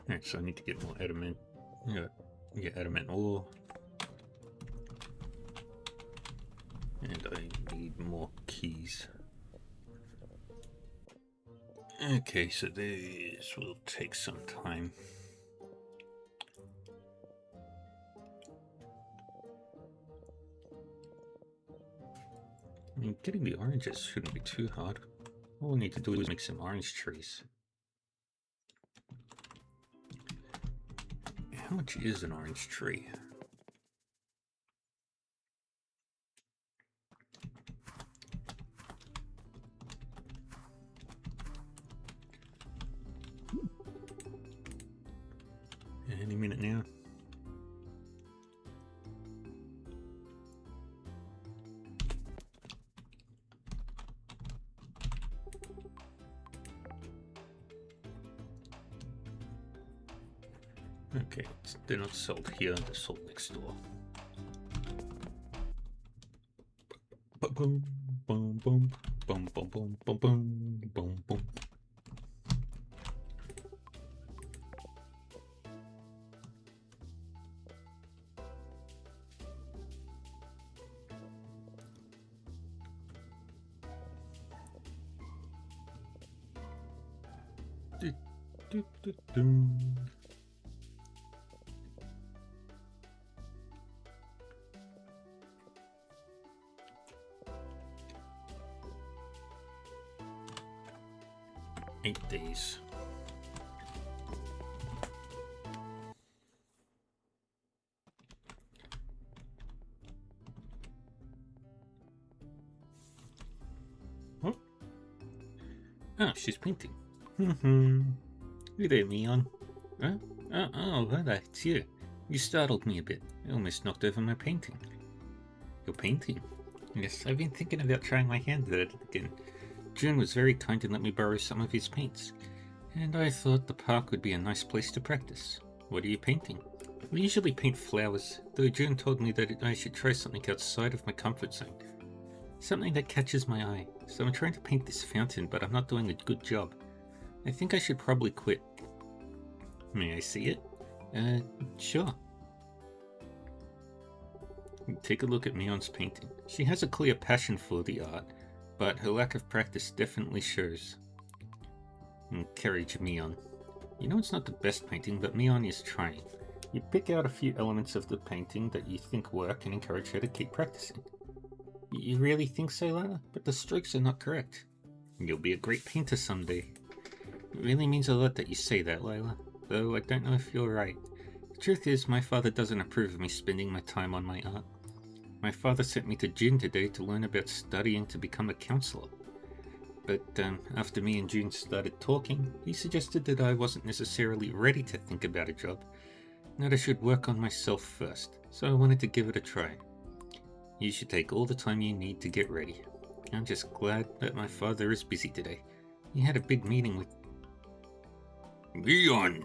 Alright, so I need to get more adamant. Get adamant ore. And I need more keys. Okay, so this will take some time. I mean, getting the oranges shouldn't be too hard. All we need to do is make some orange trees. How much is an orange tree? Any minute now. Okay, they're not sold here, they're sold next door. Boom, boom, boom, boom, boom, boom, boom, boom, boom, boom. Do, do, do, do. Eight days. Oh, oh, she's painting. Hey there, Leon. Huh? Oh, that's you. You startled me a bit. I almost knocked over my painting. Your painting? Yes, I've been thinking about trying my hand at it again. June was very kind and let me borrow some of his paints. And I thought the park would be a nice place to practice. What are you painting? I usually paint flowers, though June told me that I should try something outside of my comfort zone. Something that catches my eye. So I'm trying to paint this fountain, but I'm not doing a good job. I think I should probably quit. May I see it? Sure. Take a look at Mion's painting. She has a clear passion for the art, but her lack of practice definitely shows. Encourage Mion. You know it's not the best painting, but Mion is trying. You pick out a few elements of the painting that you think work and encourage her to keep practicing. You really think so, Layla? But the strokes are not correct. You'll be a great painter someday. It really means a lot that you say that, Layla, though I don't know if you're right. The truth is, my father doesn't approve of me spending my time on my art. My father sent me to Jin today to learn about studying to become a counselor. But after me and June started talking, he suggested that I wasn't necessarily ready to think about a job, and that I should work on myself first, so I wanted to give it a try. You should take all the time you need to get ready. I'm just glad that my father is busy today. He had a big meeting with... Leon!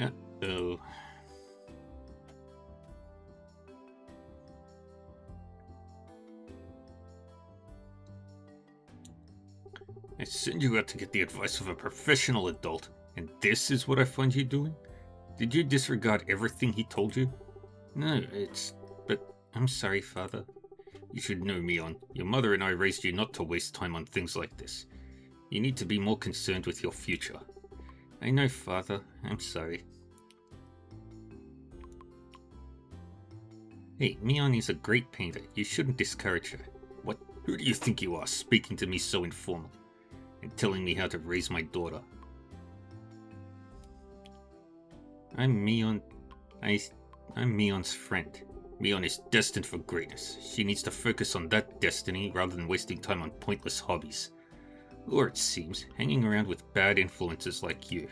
Uh-oh. I sent you out to get the advice of a professional adult, and this is what I find you doing? Did you disregard everything he told you? No, but I'm sorry, Father. You should know, Mion. Your mother and I raised you not to waste time on things like this. You need to be more concerned with your future. I know, Father. I'm sorry. Hey, Mion is a great painter. You shouldn't discourage her. What? Who do you think you are, speaking to me so informally? And telling me how to raise my daughter? I'm Mion's friend. Mion is destined for greatness. She needs to focus on that destiny rather than wasting time on pointless hobbies. Or it seems, hanging around with bad influences like you.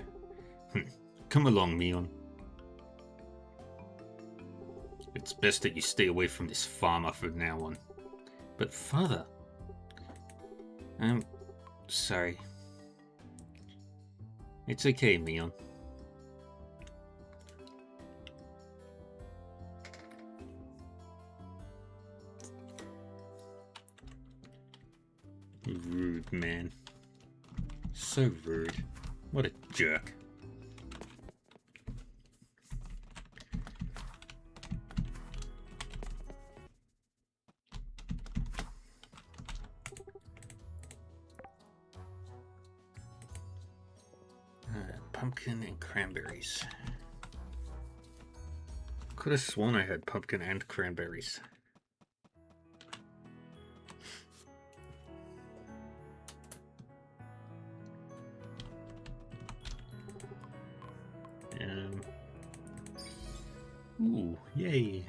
Come along, Mion. It's best that you stay away from this farmer from now on. But Father... I'm sorry. It's okay, Mion. Rude, man. So rude. What a jerk. Pumpkin and cranberries. Could have sworn I had pumpkin and cranberries. Ooh, yay.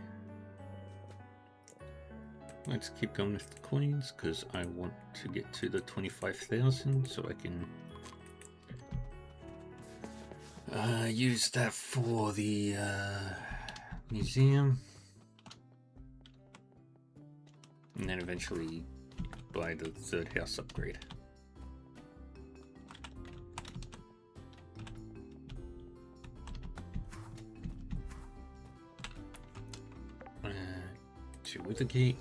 Let's keep going with the coins, because I want to get to the 25,000 so I can use that for the museum. And then eventually buy the third house upgrade. With the gate.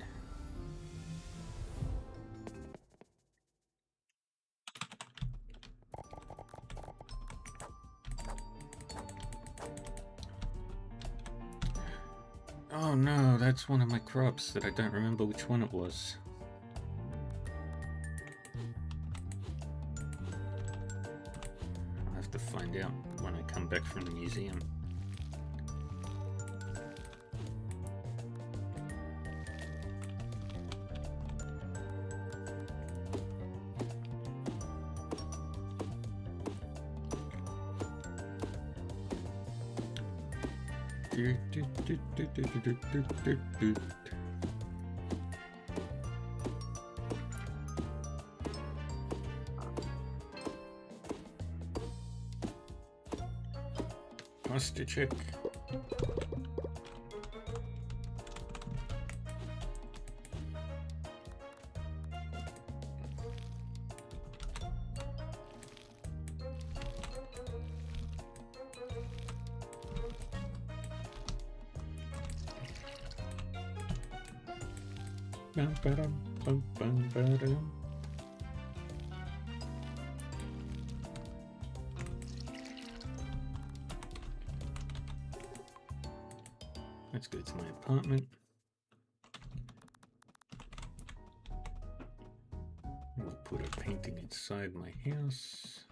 Oh no, that's one of my crops that I don't remember which one it was. I'll have to find out when I come back from the museum. Posture check. Let's go to my apartment. We'll put a painting inside my house.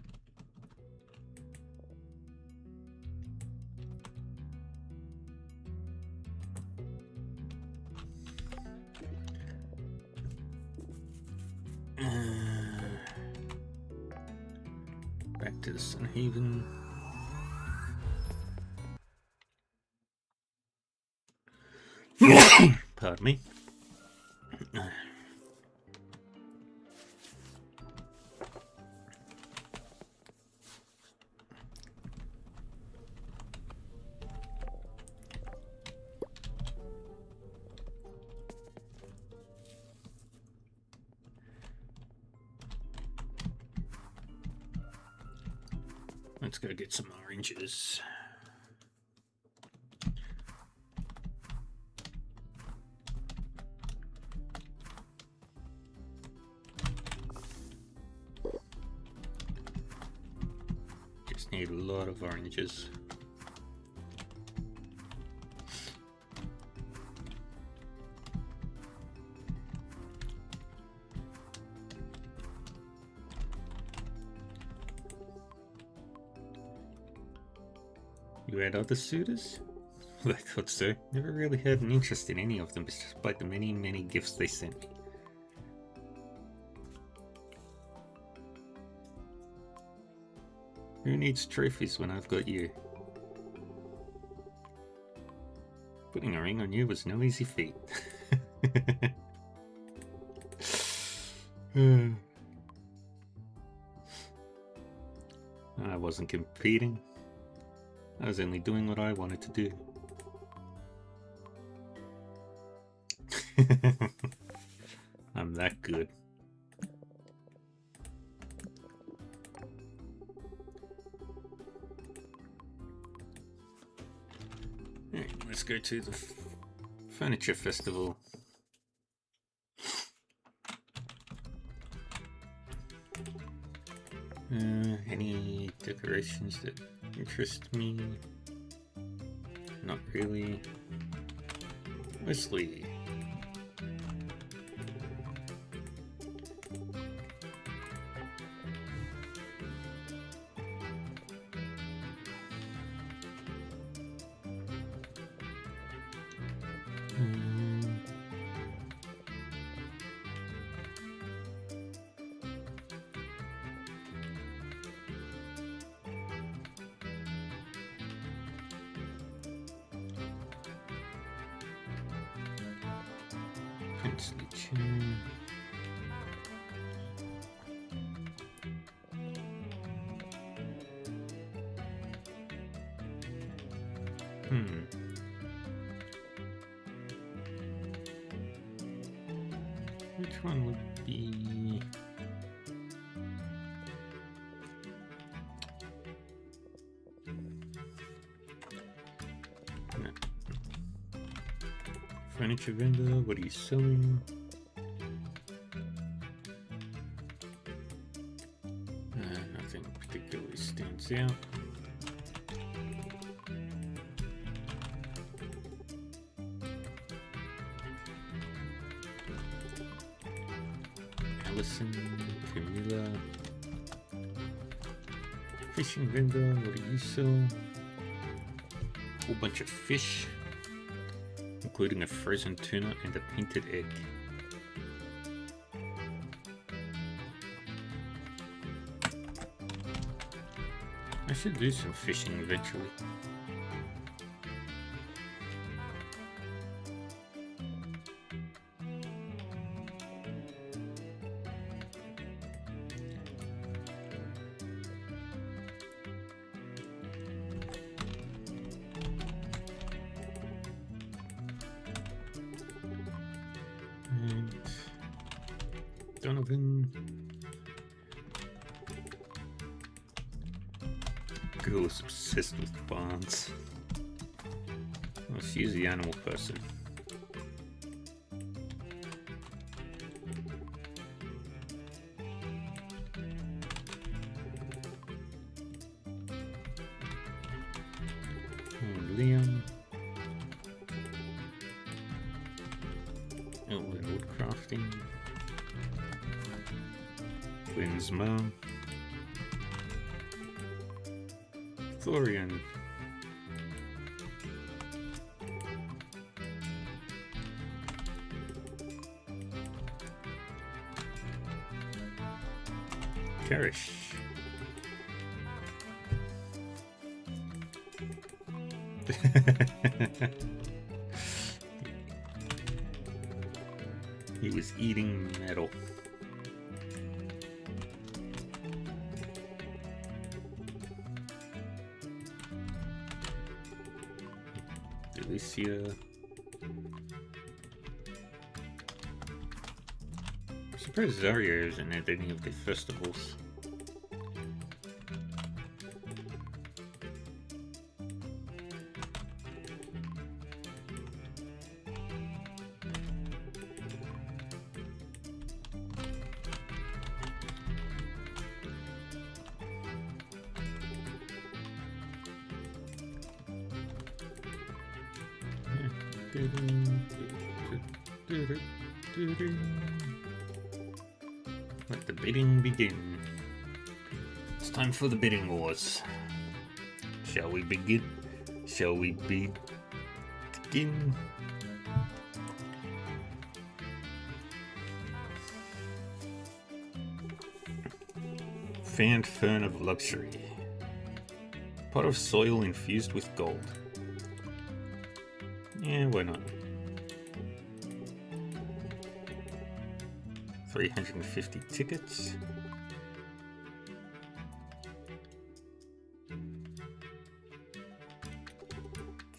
Back to the Sunhaven. Pardon me. Let's go get some oranges. Just need a lot of oranges. You had other suitors? I thought so. Never really had an interest in any of them, despite the many, many gifts they sent me. Who needs trophies when I've got you? Putting a ring on you was no easy feat. I wasn't competing. I was only doing what I wanted to do. I'm that good. Alright, let's go to the furniture festival. Any decorations that interest me? Not really. Wesley. Princely chair. Which one would be... No. Furniture vendor, what are you selling? Nothing particularly stands out. Allison, Camilla. Fishing vendor, what do you sell? Whole bunch of fish, including a frozen tuna and a painted egg. I should do some fishing eventually. Donovan. Girl's obsessed with Barnes. Well, she's the animal person. Liam. Elwood Woodcrafting. Lynn's mum. Florian. Karish. He was eating metal. Delicia. I'm surprised Zarya isn't at any of the festivals. Let the bidding begin. It's time for the bidding wars. Shall we begin? Shall we begin? Fanned Fern of Luxury. Pot of soil infused with gold. Yeah, why not? 350 tickets.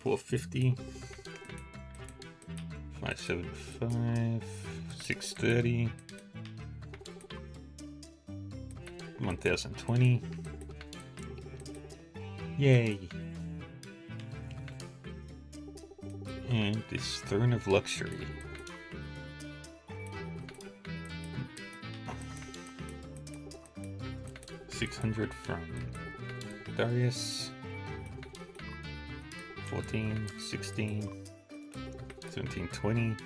$450. 575. 630. 1020. Yay! And this Throne of Luxury. $600 from Darius. 14, 16, 17, 20.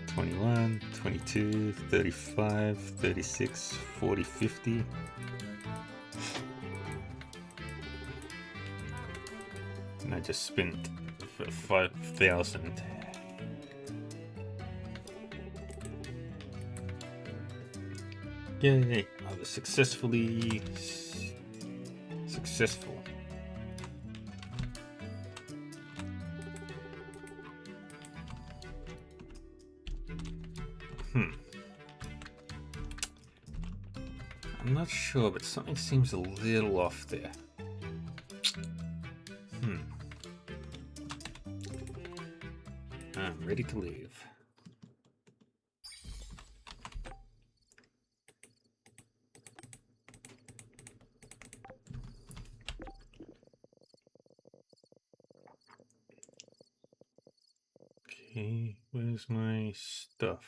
21, 22, 35, 36, 40, 50. And I just spent 5,000. Yay! I was successful. I'm not sure, but something seems a little off there. I'm ready to leave. Okay, where's my stuff?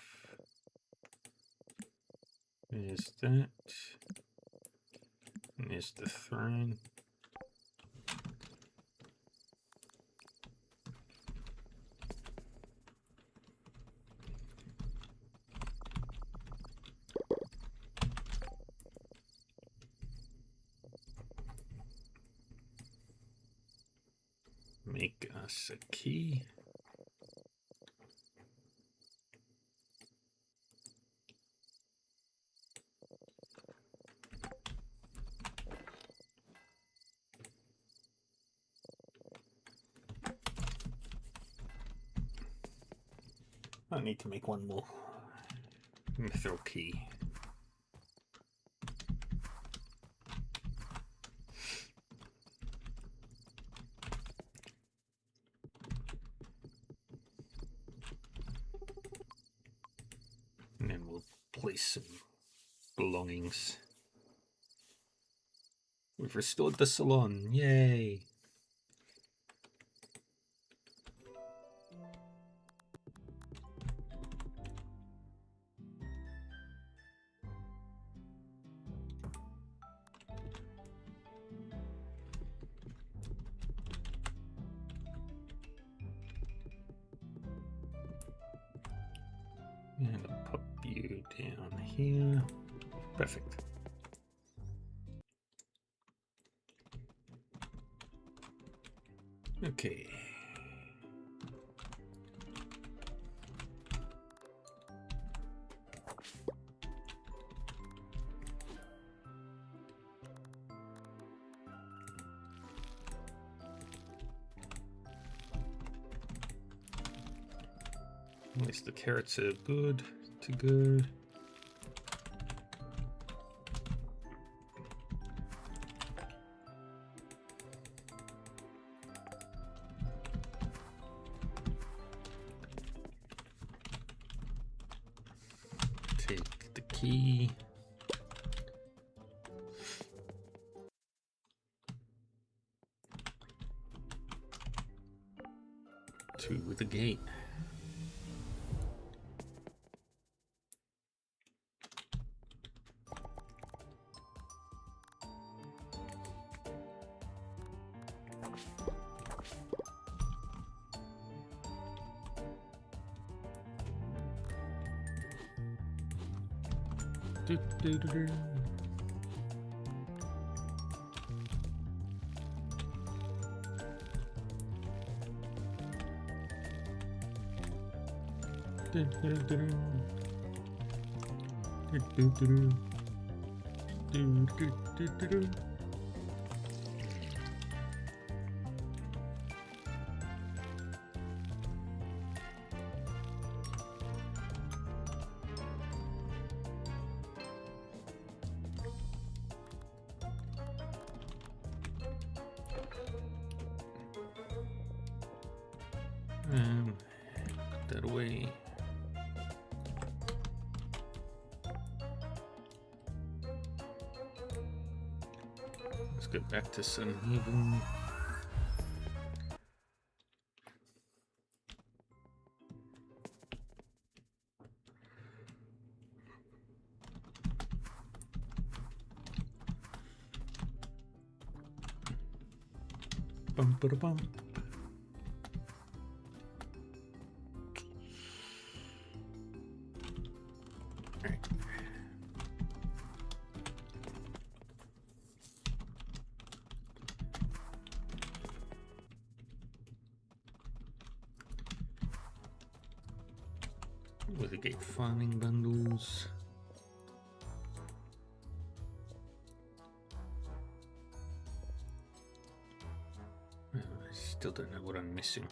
There's that. And there's the throne. Make us a key. I need to make one more mithril key. And we'll place some belongings. We've restored the salon. Yay! And I'll pop you down here. Perfect. Okay. At least the carrots are good to go. Take the key. To the gate. Do, do, do, do. Do, do, do, do. Do, do, do, do. Do, do, do, do, do. Put that away. Let's get back to Sunhaven. Bum ba da bum. With the gate farming bundles. I still don't know what I'm missing.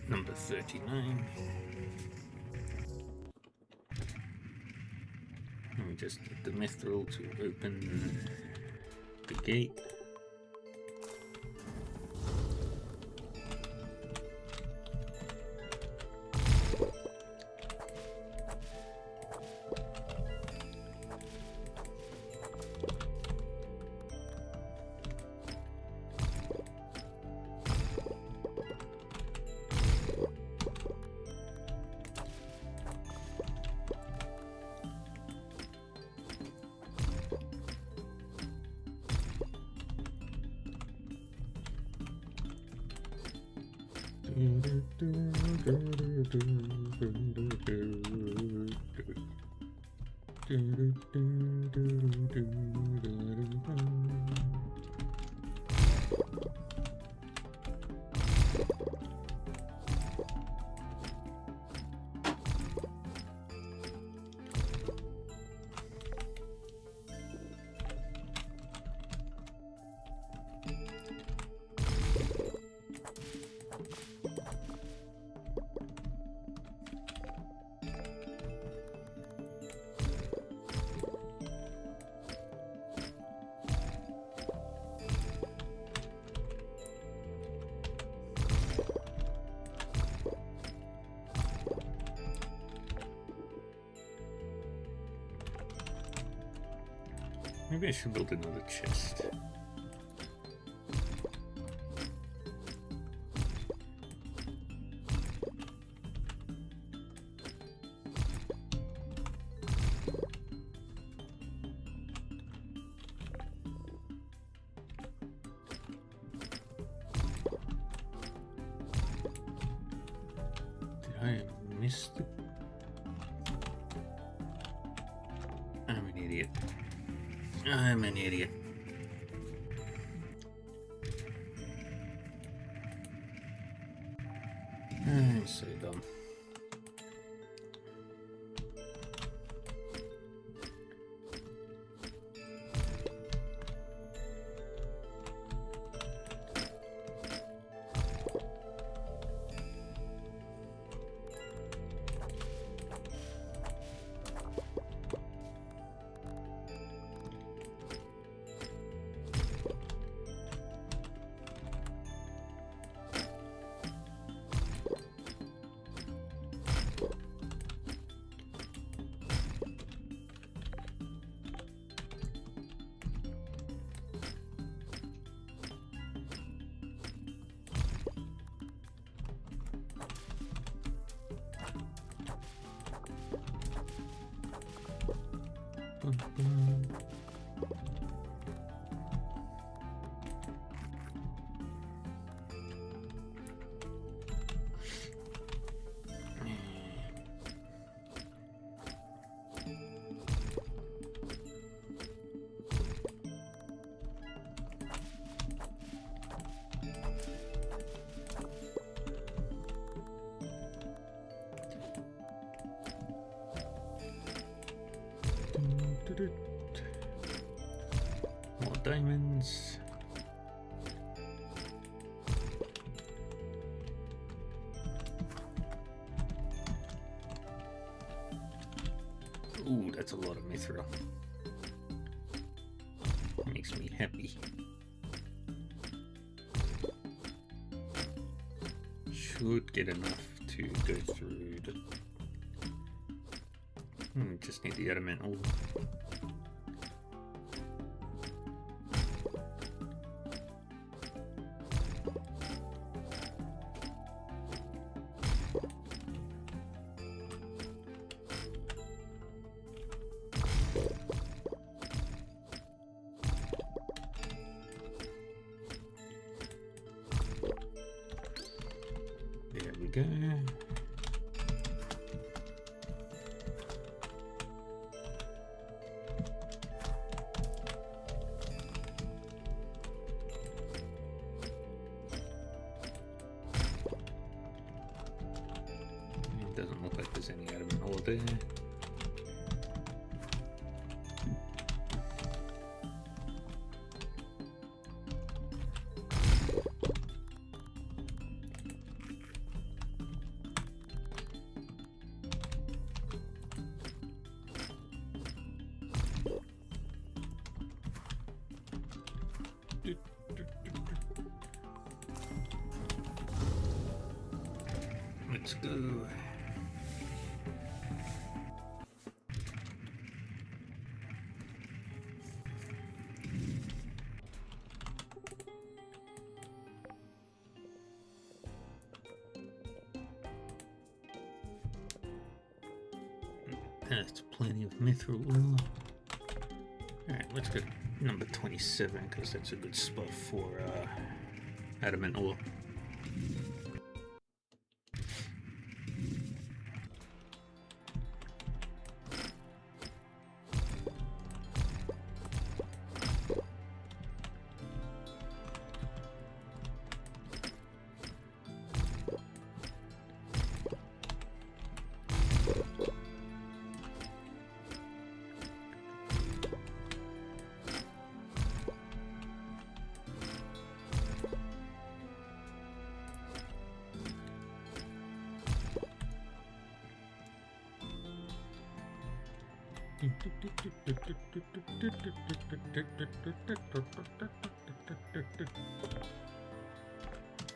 Number 39. And we just need the mithril to open the gate. Maybe I should build another chest. Did I miss it? I'm an idiot. I'm an idiot. I'm so dumb. More diamonds. Ooh, that's a lot of mithril. Makes me happy. Should get enough to go through the... just need the adamant ore. There we go. It doesn't look like there's any adamant ore there. Let's go. That's plenty of mithril ore. Alright, let's go number 27 because that's a good spot for adamant ore.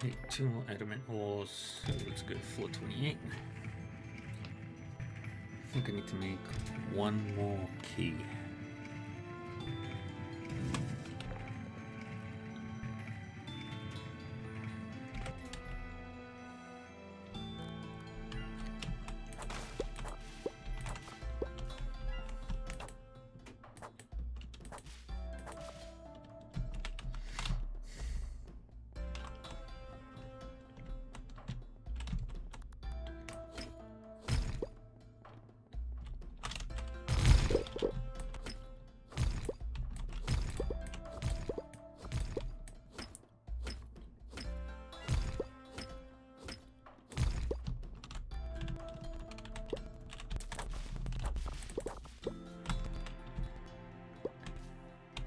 Hey, 2 more adamant ores, so let's go 428. I think I need to make 1 more key.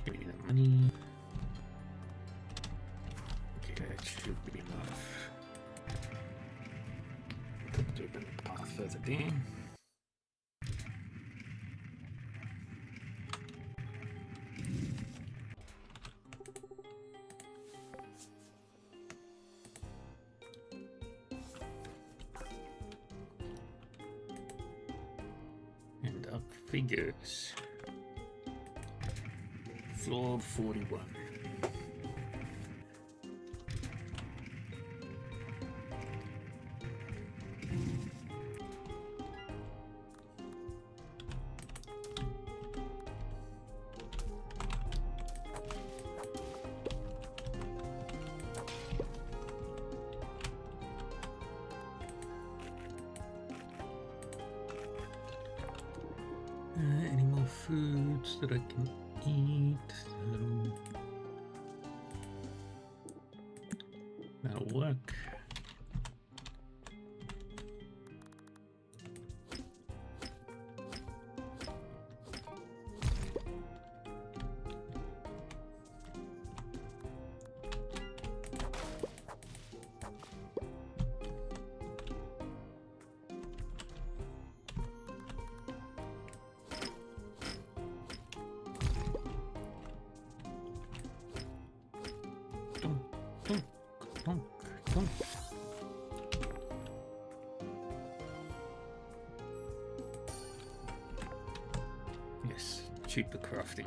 Give me the money. Okay, that should be enough. To open the path further down. And up figures. Floor 41. Any more foods that I can eat? That'll work. Donk, donk. Yes, cheaper crafting.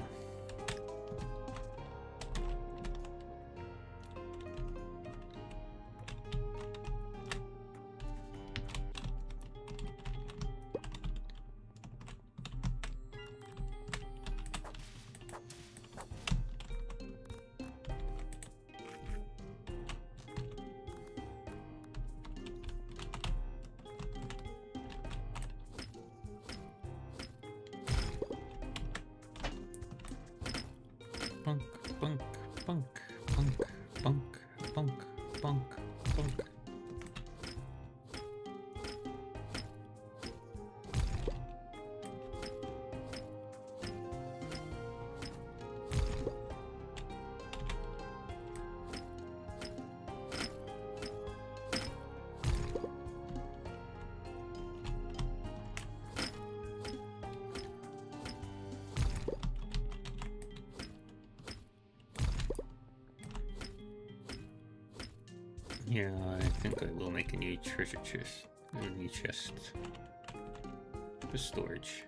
Bunk, bunk, bunk, bunk, bunk, bunk, bunk, bunk. Yeah, I think I will make a new treasure chest. A new chest for storage.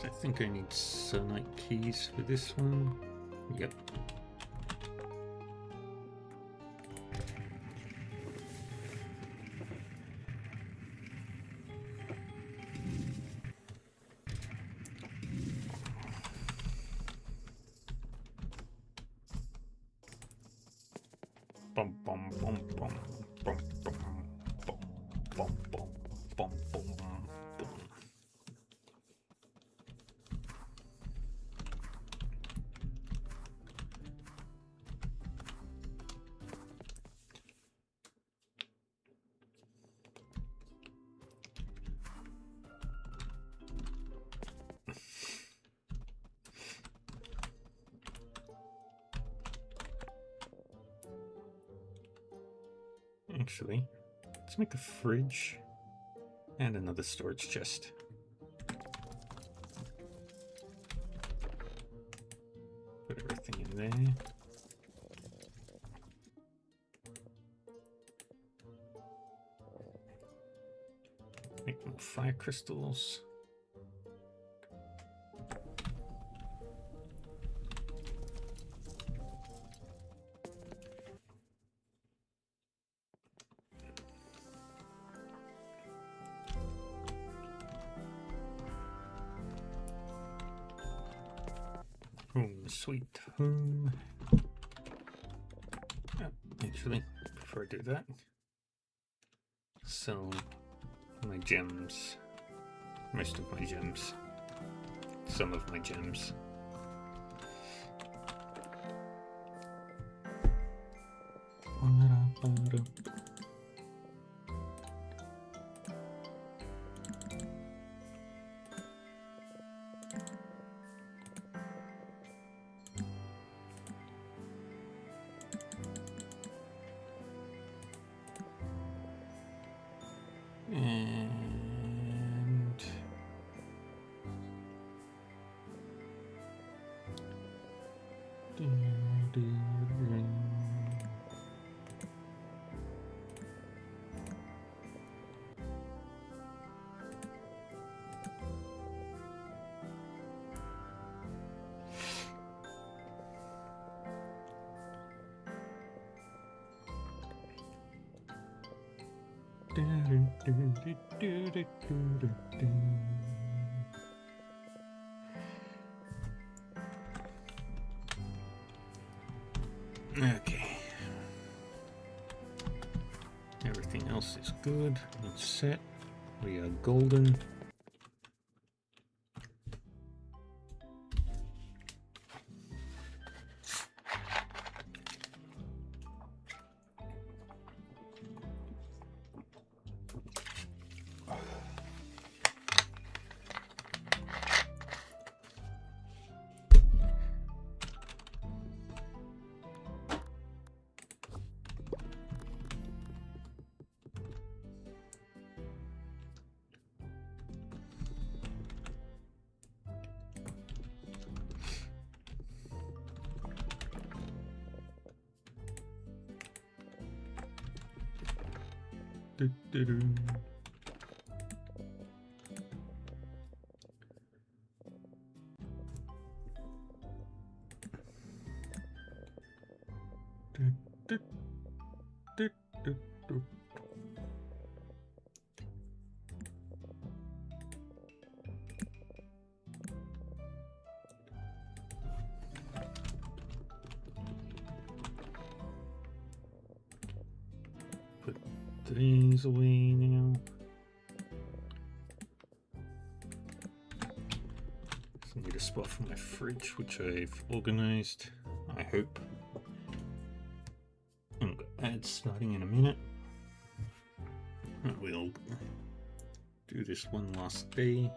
I think I need Sonite keys for this one. Yep. Bum bum bum bum bum bum bum bum bum bum bum. Actually, let's make a fridge and another storage chest. Put everything in there. Make more fire crystals. Home sweet home. Oh, actually, before I do that, sell my gems. Most of my gems. Some of my gems. And okay. Everything else is good. It's set. We are golden. Put these away now. Just need a spot for my fridge, which I've organized, I hope. I've got ads starting in a minute. We'll do this one last day.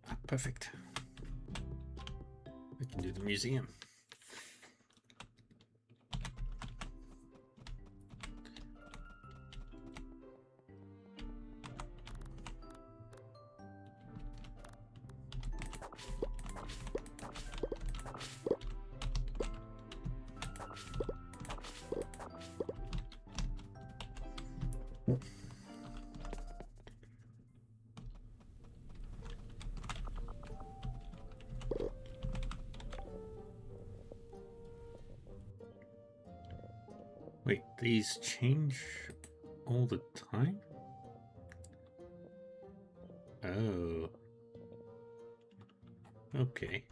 Ah, perfect. We can do the museum. Wait, these change all the time? Oh. Okay.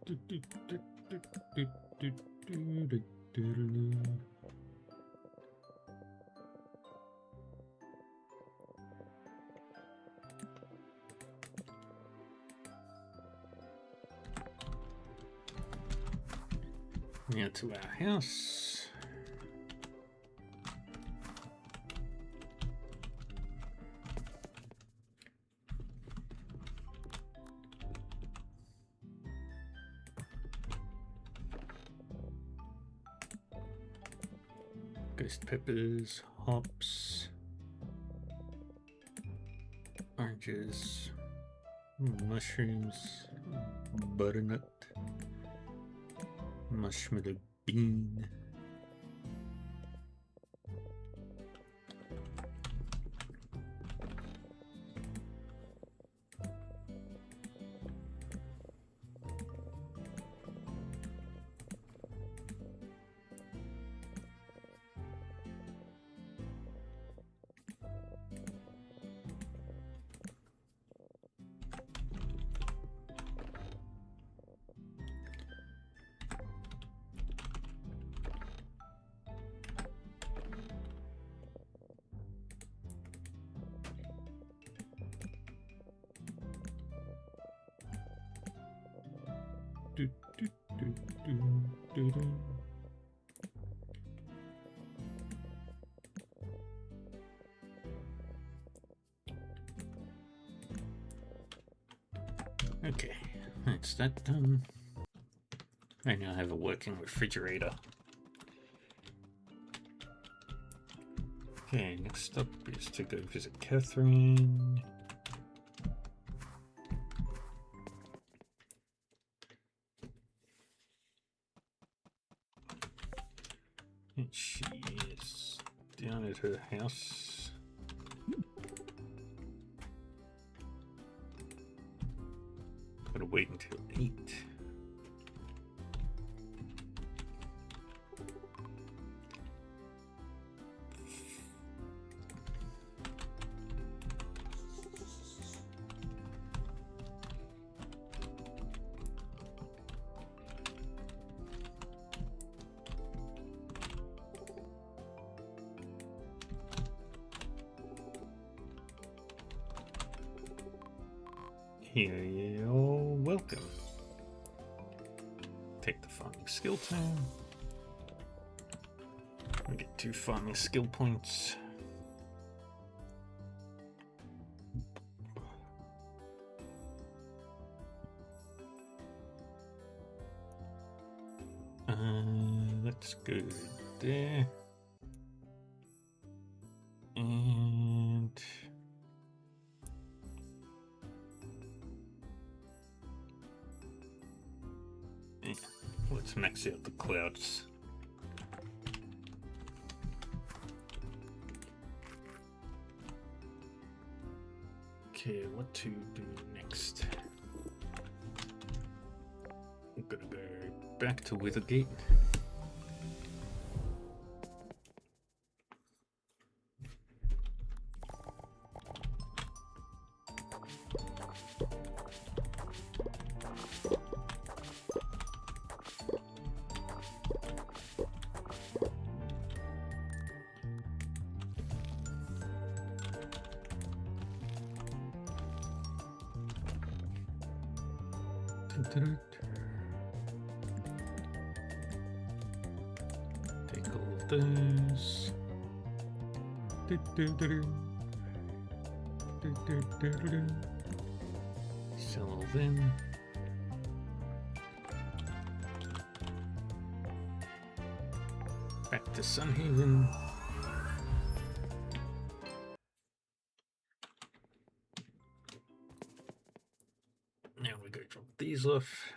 Now to our house. Ghost peppers, hops, oranges, mushrooms, butternut, marshmallow bean. Okay, that's that done. I now have a working refrigerator. Okay, next up is to go visit Catherine. And she is down at her house. Gotta wait until 8. You're welcome. Take the farming skill tome. We get 2 farming skill points. Let's go there. And let's max out the clouds. Okay, what to do next? I'm gonna go back to Withergate. Take all of those. Sell all them. Back to Sunhaven. Now we go drop these off.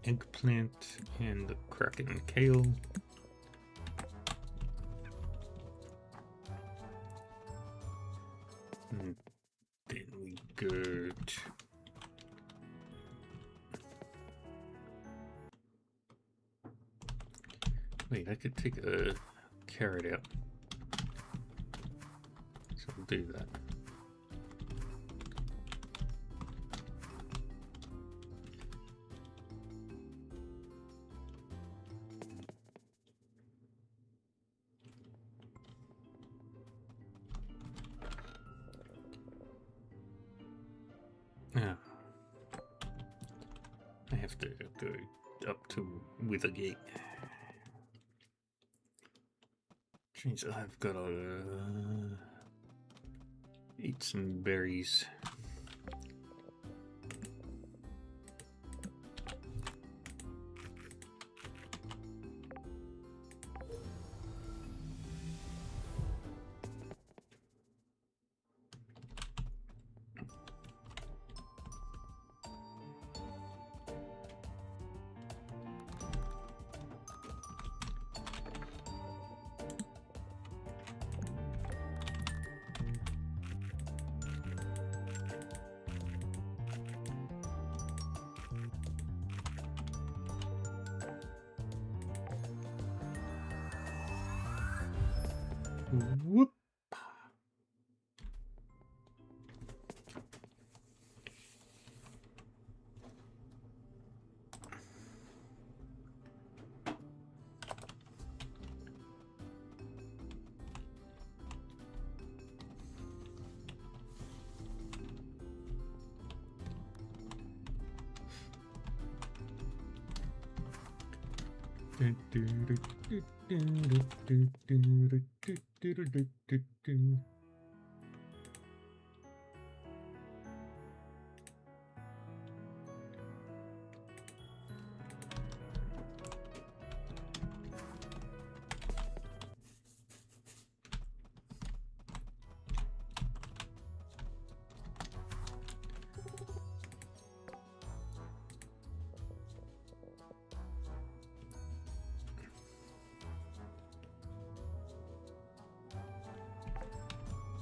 eggplant and the kraken kale. And then we go to wait, I could take a carrot out. So we'll do that. Ah. I have to go up to Withergate. Jeez, I've got to eat some berries. Whoop.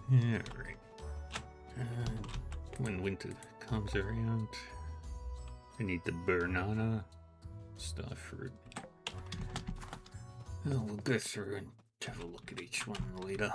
Alright. When winter comes around, I need the banana star fruit. Well, we'll go through and have a look at each one later.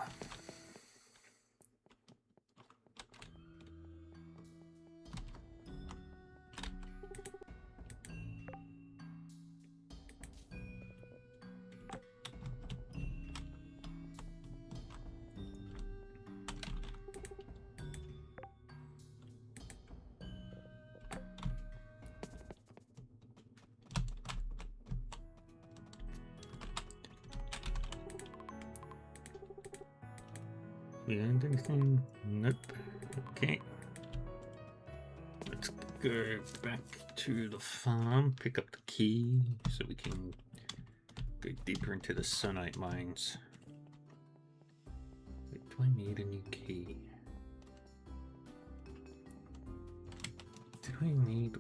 And anything? Nope. Okay. Let's go back to the farm, pick up the key so we can go deeper into the Sunite mines. Wait, do I need a new key? Do I need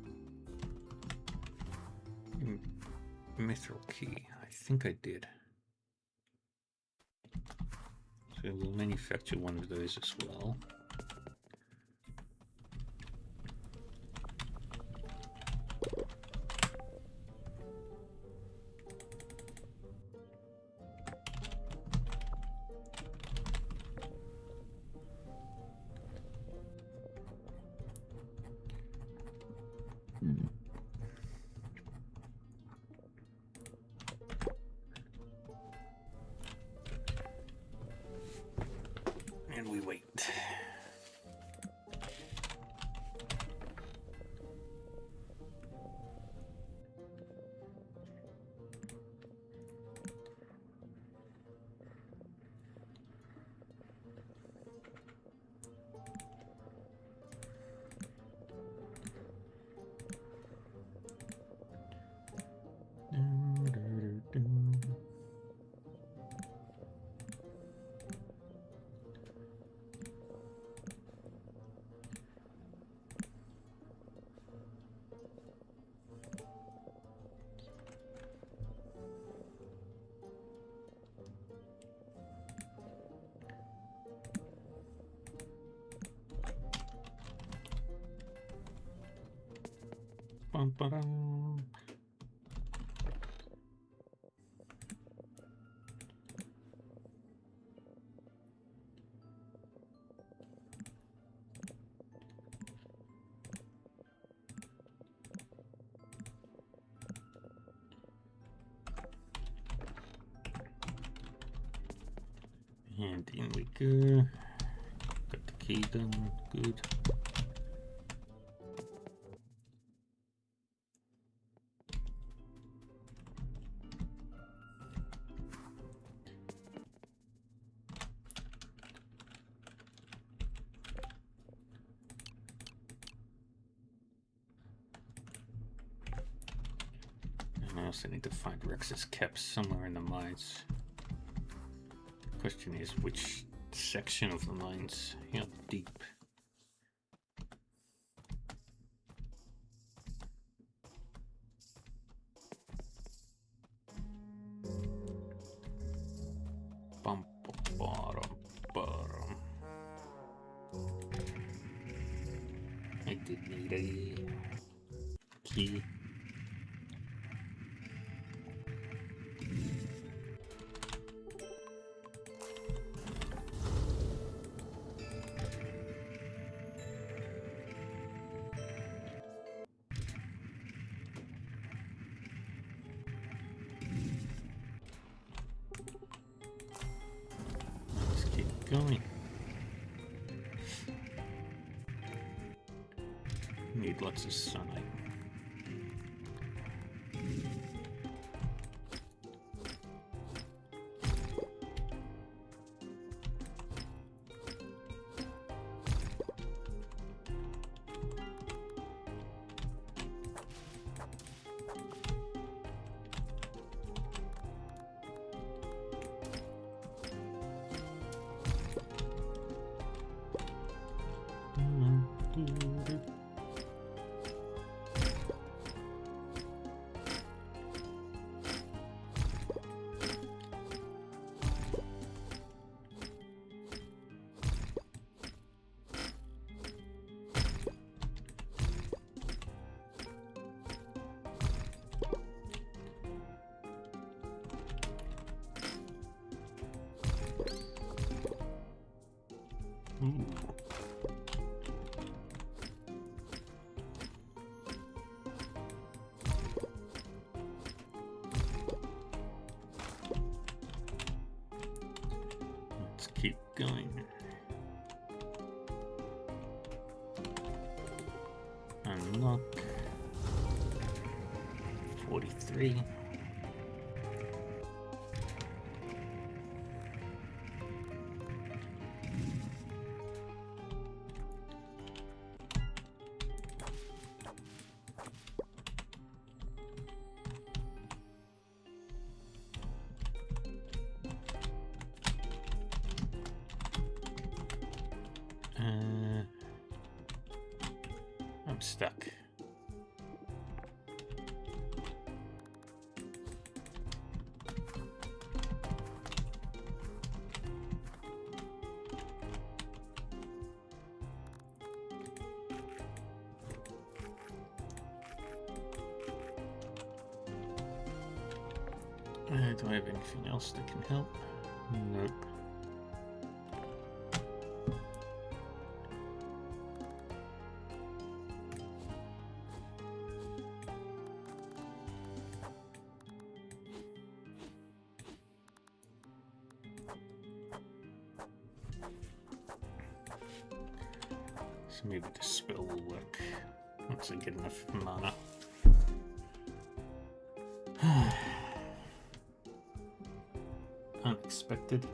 a mithril key? I think I did. So we'll manufacture one of those as well. And we wait. Ba-dum. And in we go. Got the key done. Good. And I also need to find Rex's caps somewhere in the mines. Question is, which section of the mines? How deep? Bum, bottom, bottom. I did need a key. Let's keep going. Need lots of sunlight. Ooh. Let's keep going. Unlock 43. I'm stuck. Do I have anything else that can help? Nope. So maybe the spell will work once I get enough mana. Unexpected.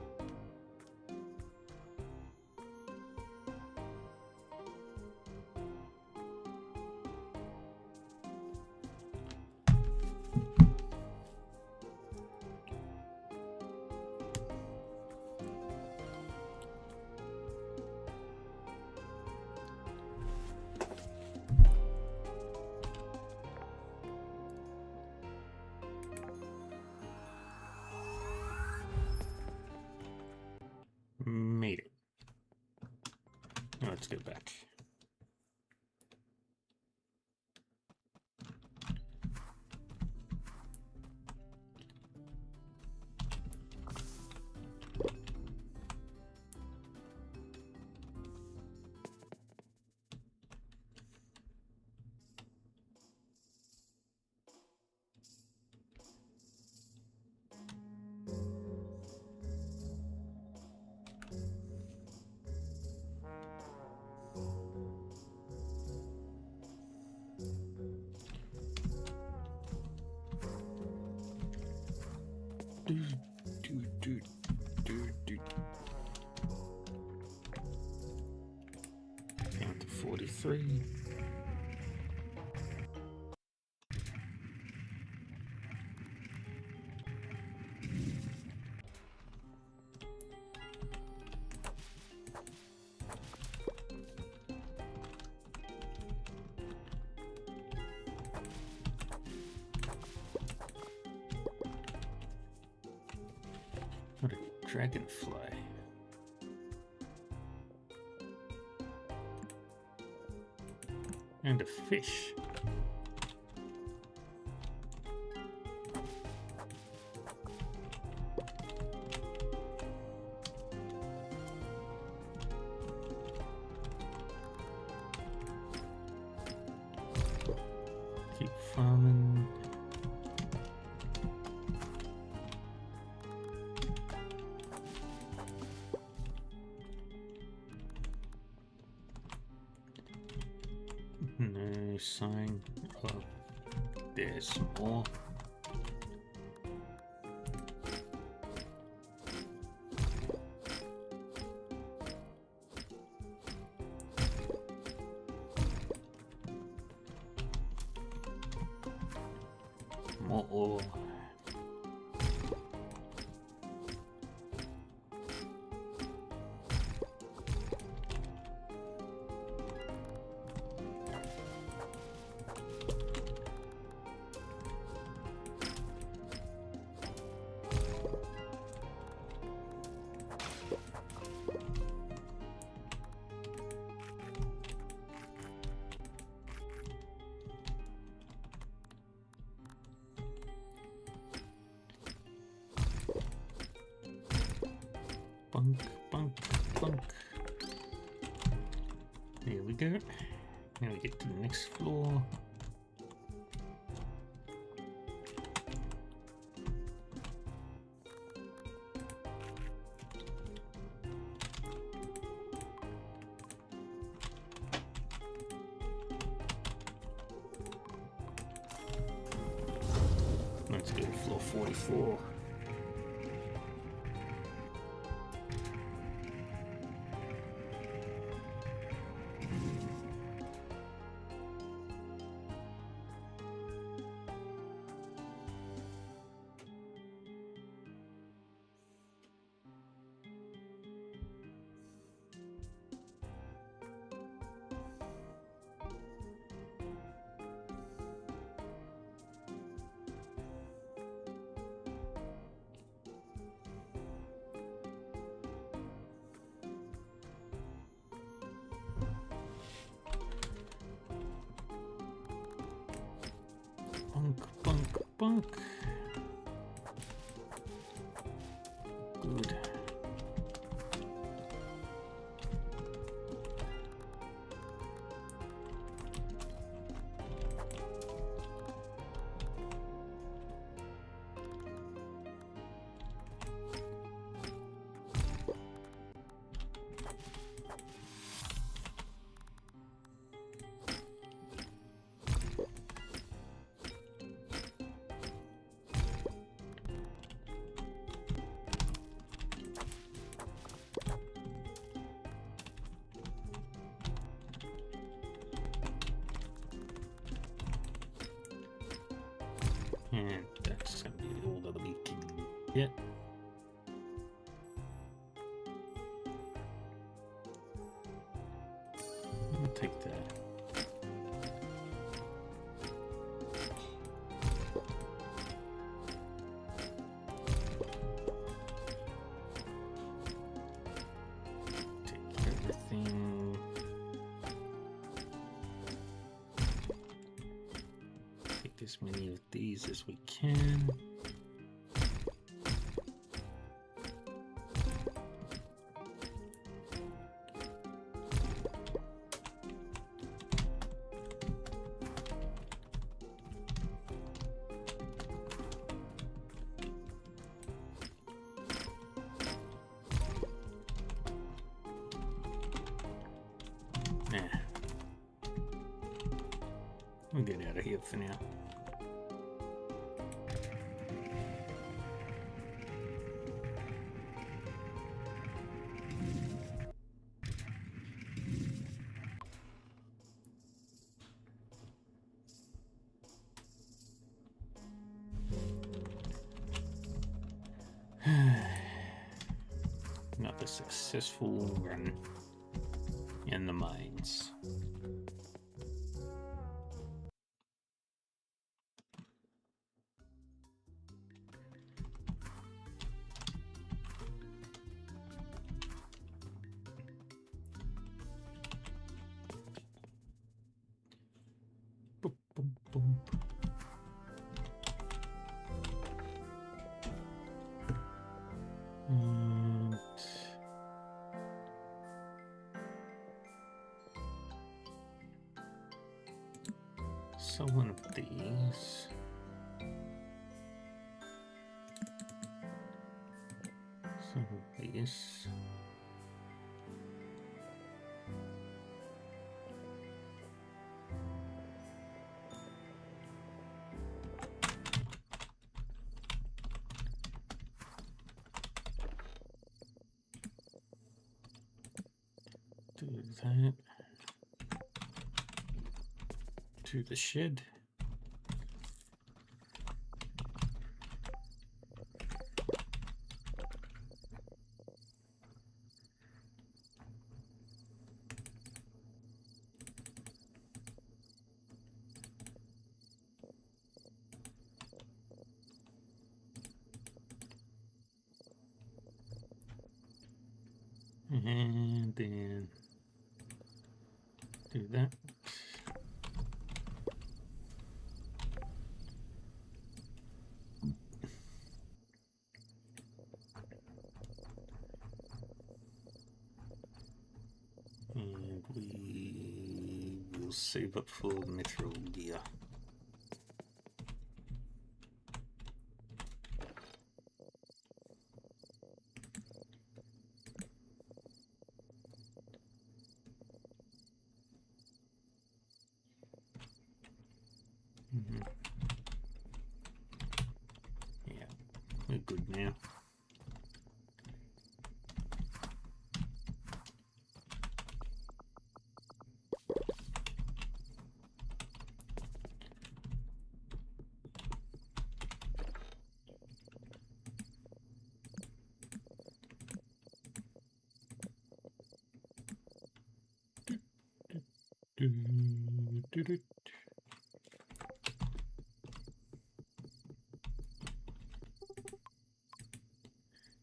Made it. Now let's go back. 43. What a dragonfly. And a fish. Keep farming. No sign of there's more. More ore. Bunk, bunk, bunk. There we go. Now we get to the next floor. Let's go to floor 44. Bunk, bunk, bunk. Good. And that's gonna be all that we can get. I'll take that. Take everything. Take as many of these as we can. We'll get out of here for now. successful run in the mines. Boop, boop, boop. And so one of these. Some of these. Do that. To the shed. And then do that. And we will save up for mithril gear. Yeah, we're good now.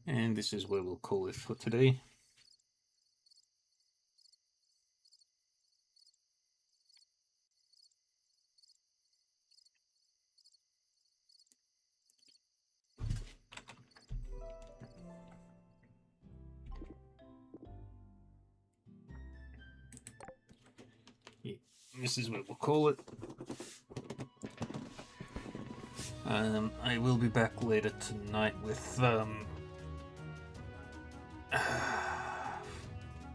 And this is where we'll call it for today. Yeah, this is what we'll call it. I will be back later tonight with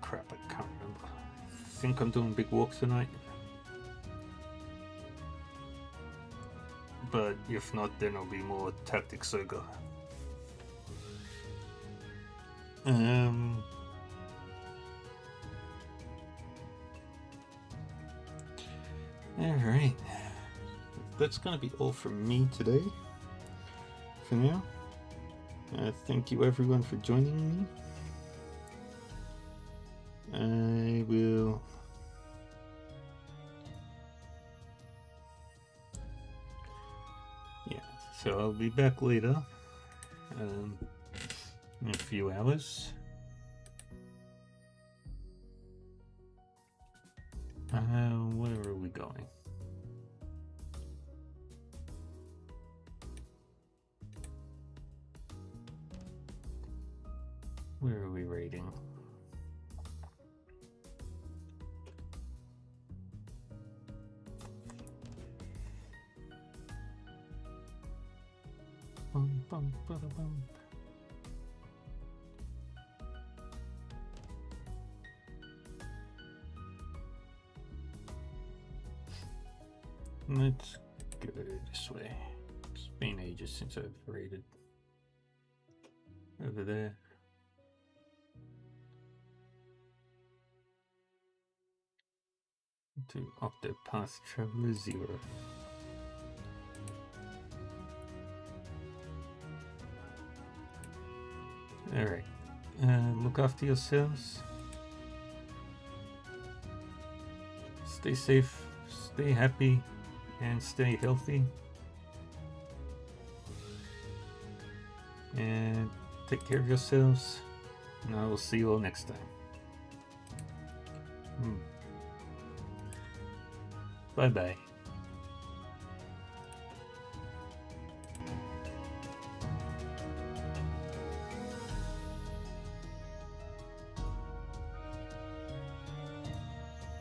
crap, I can't remember. I think I'm doing Big Walk tonight. But if not, then I'll be more Tactics Ogre. Alright. That's gonna be all from me today. For now. Thank you everyone for joining me. I will... Yeah, so I'll be back later. In a few hours. Where are we going? Where are we raiding? Bum, bum, bada, bum. Let's go this way. It's been ages since I've raided over there. To Octopath Traveler 0. Alright. Look after yourselves. Stay safe, stay happy, and stay healthy. And take care of yourselves. And I will see you all next time. Bye bye.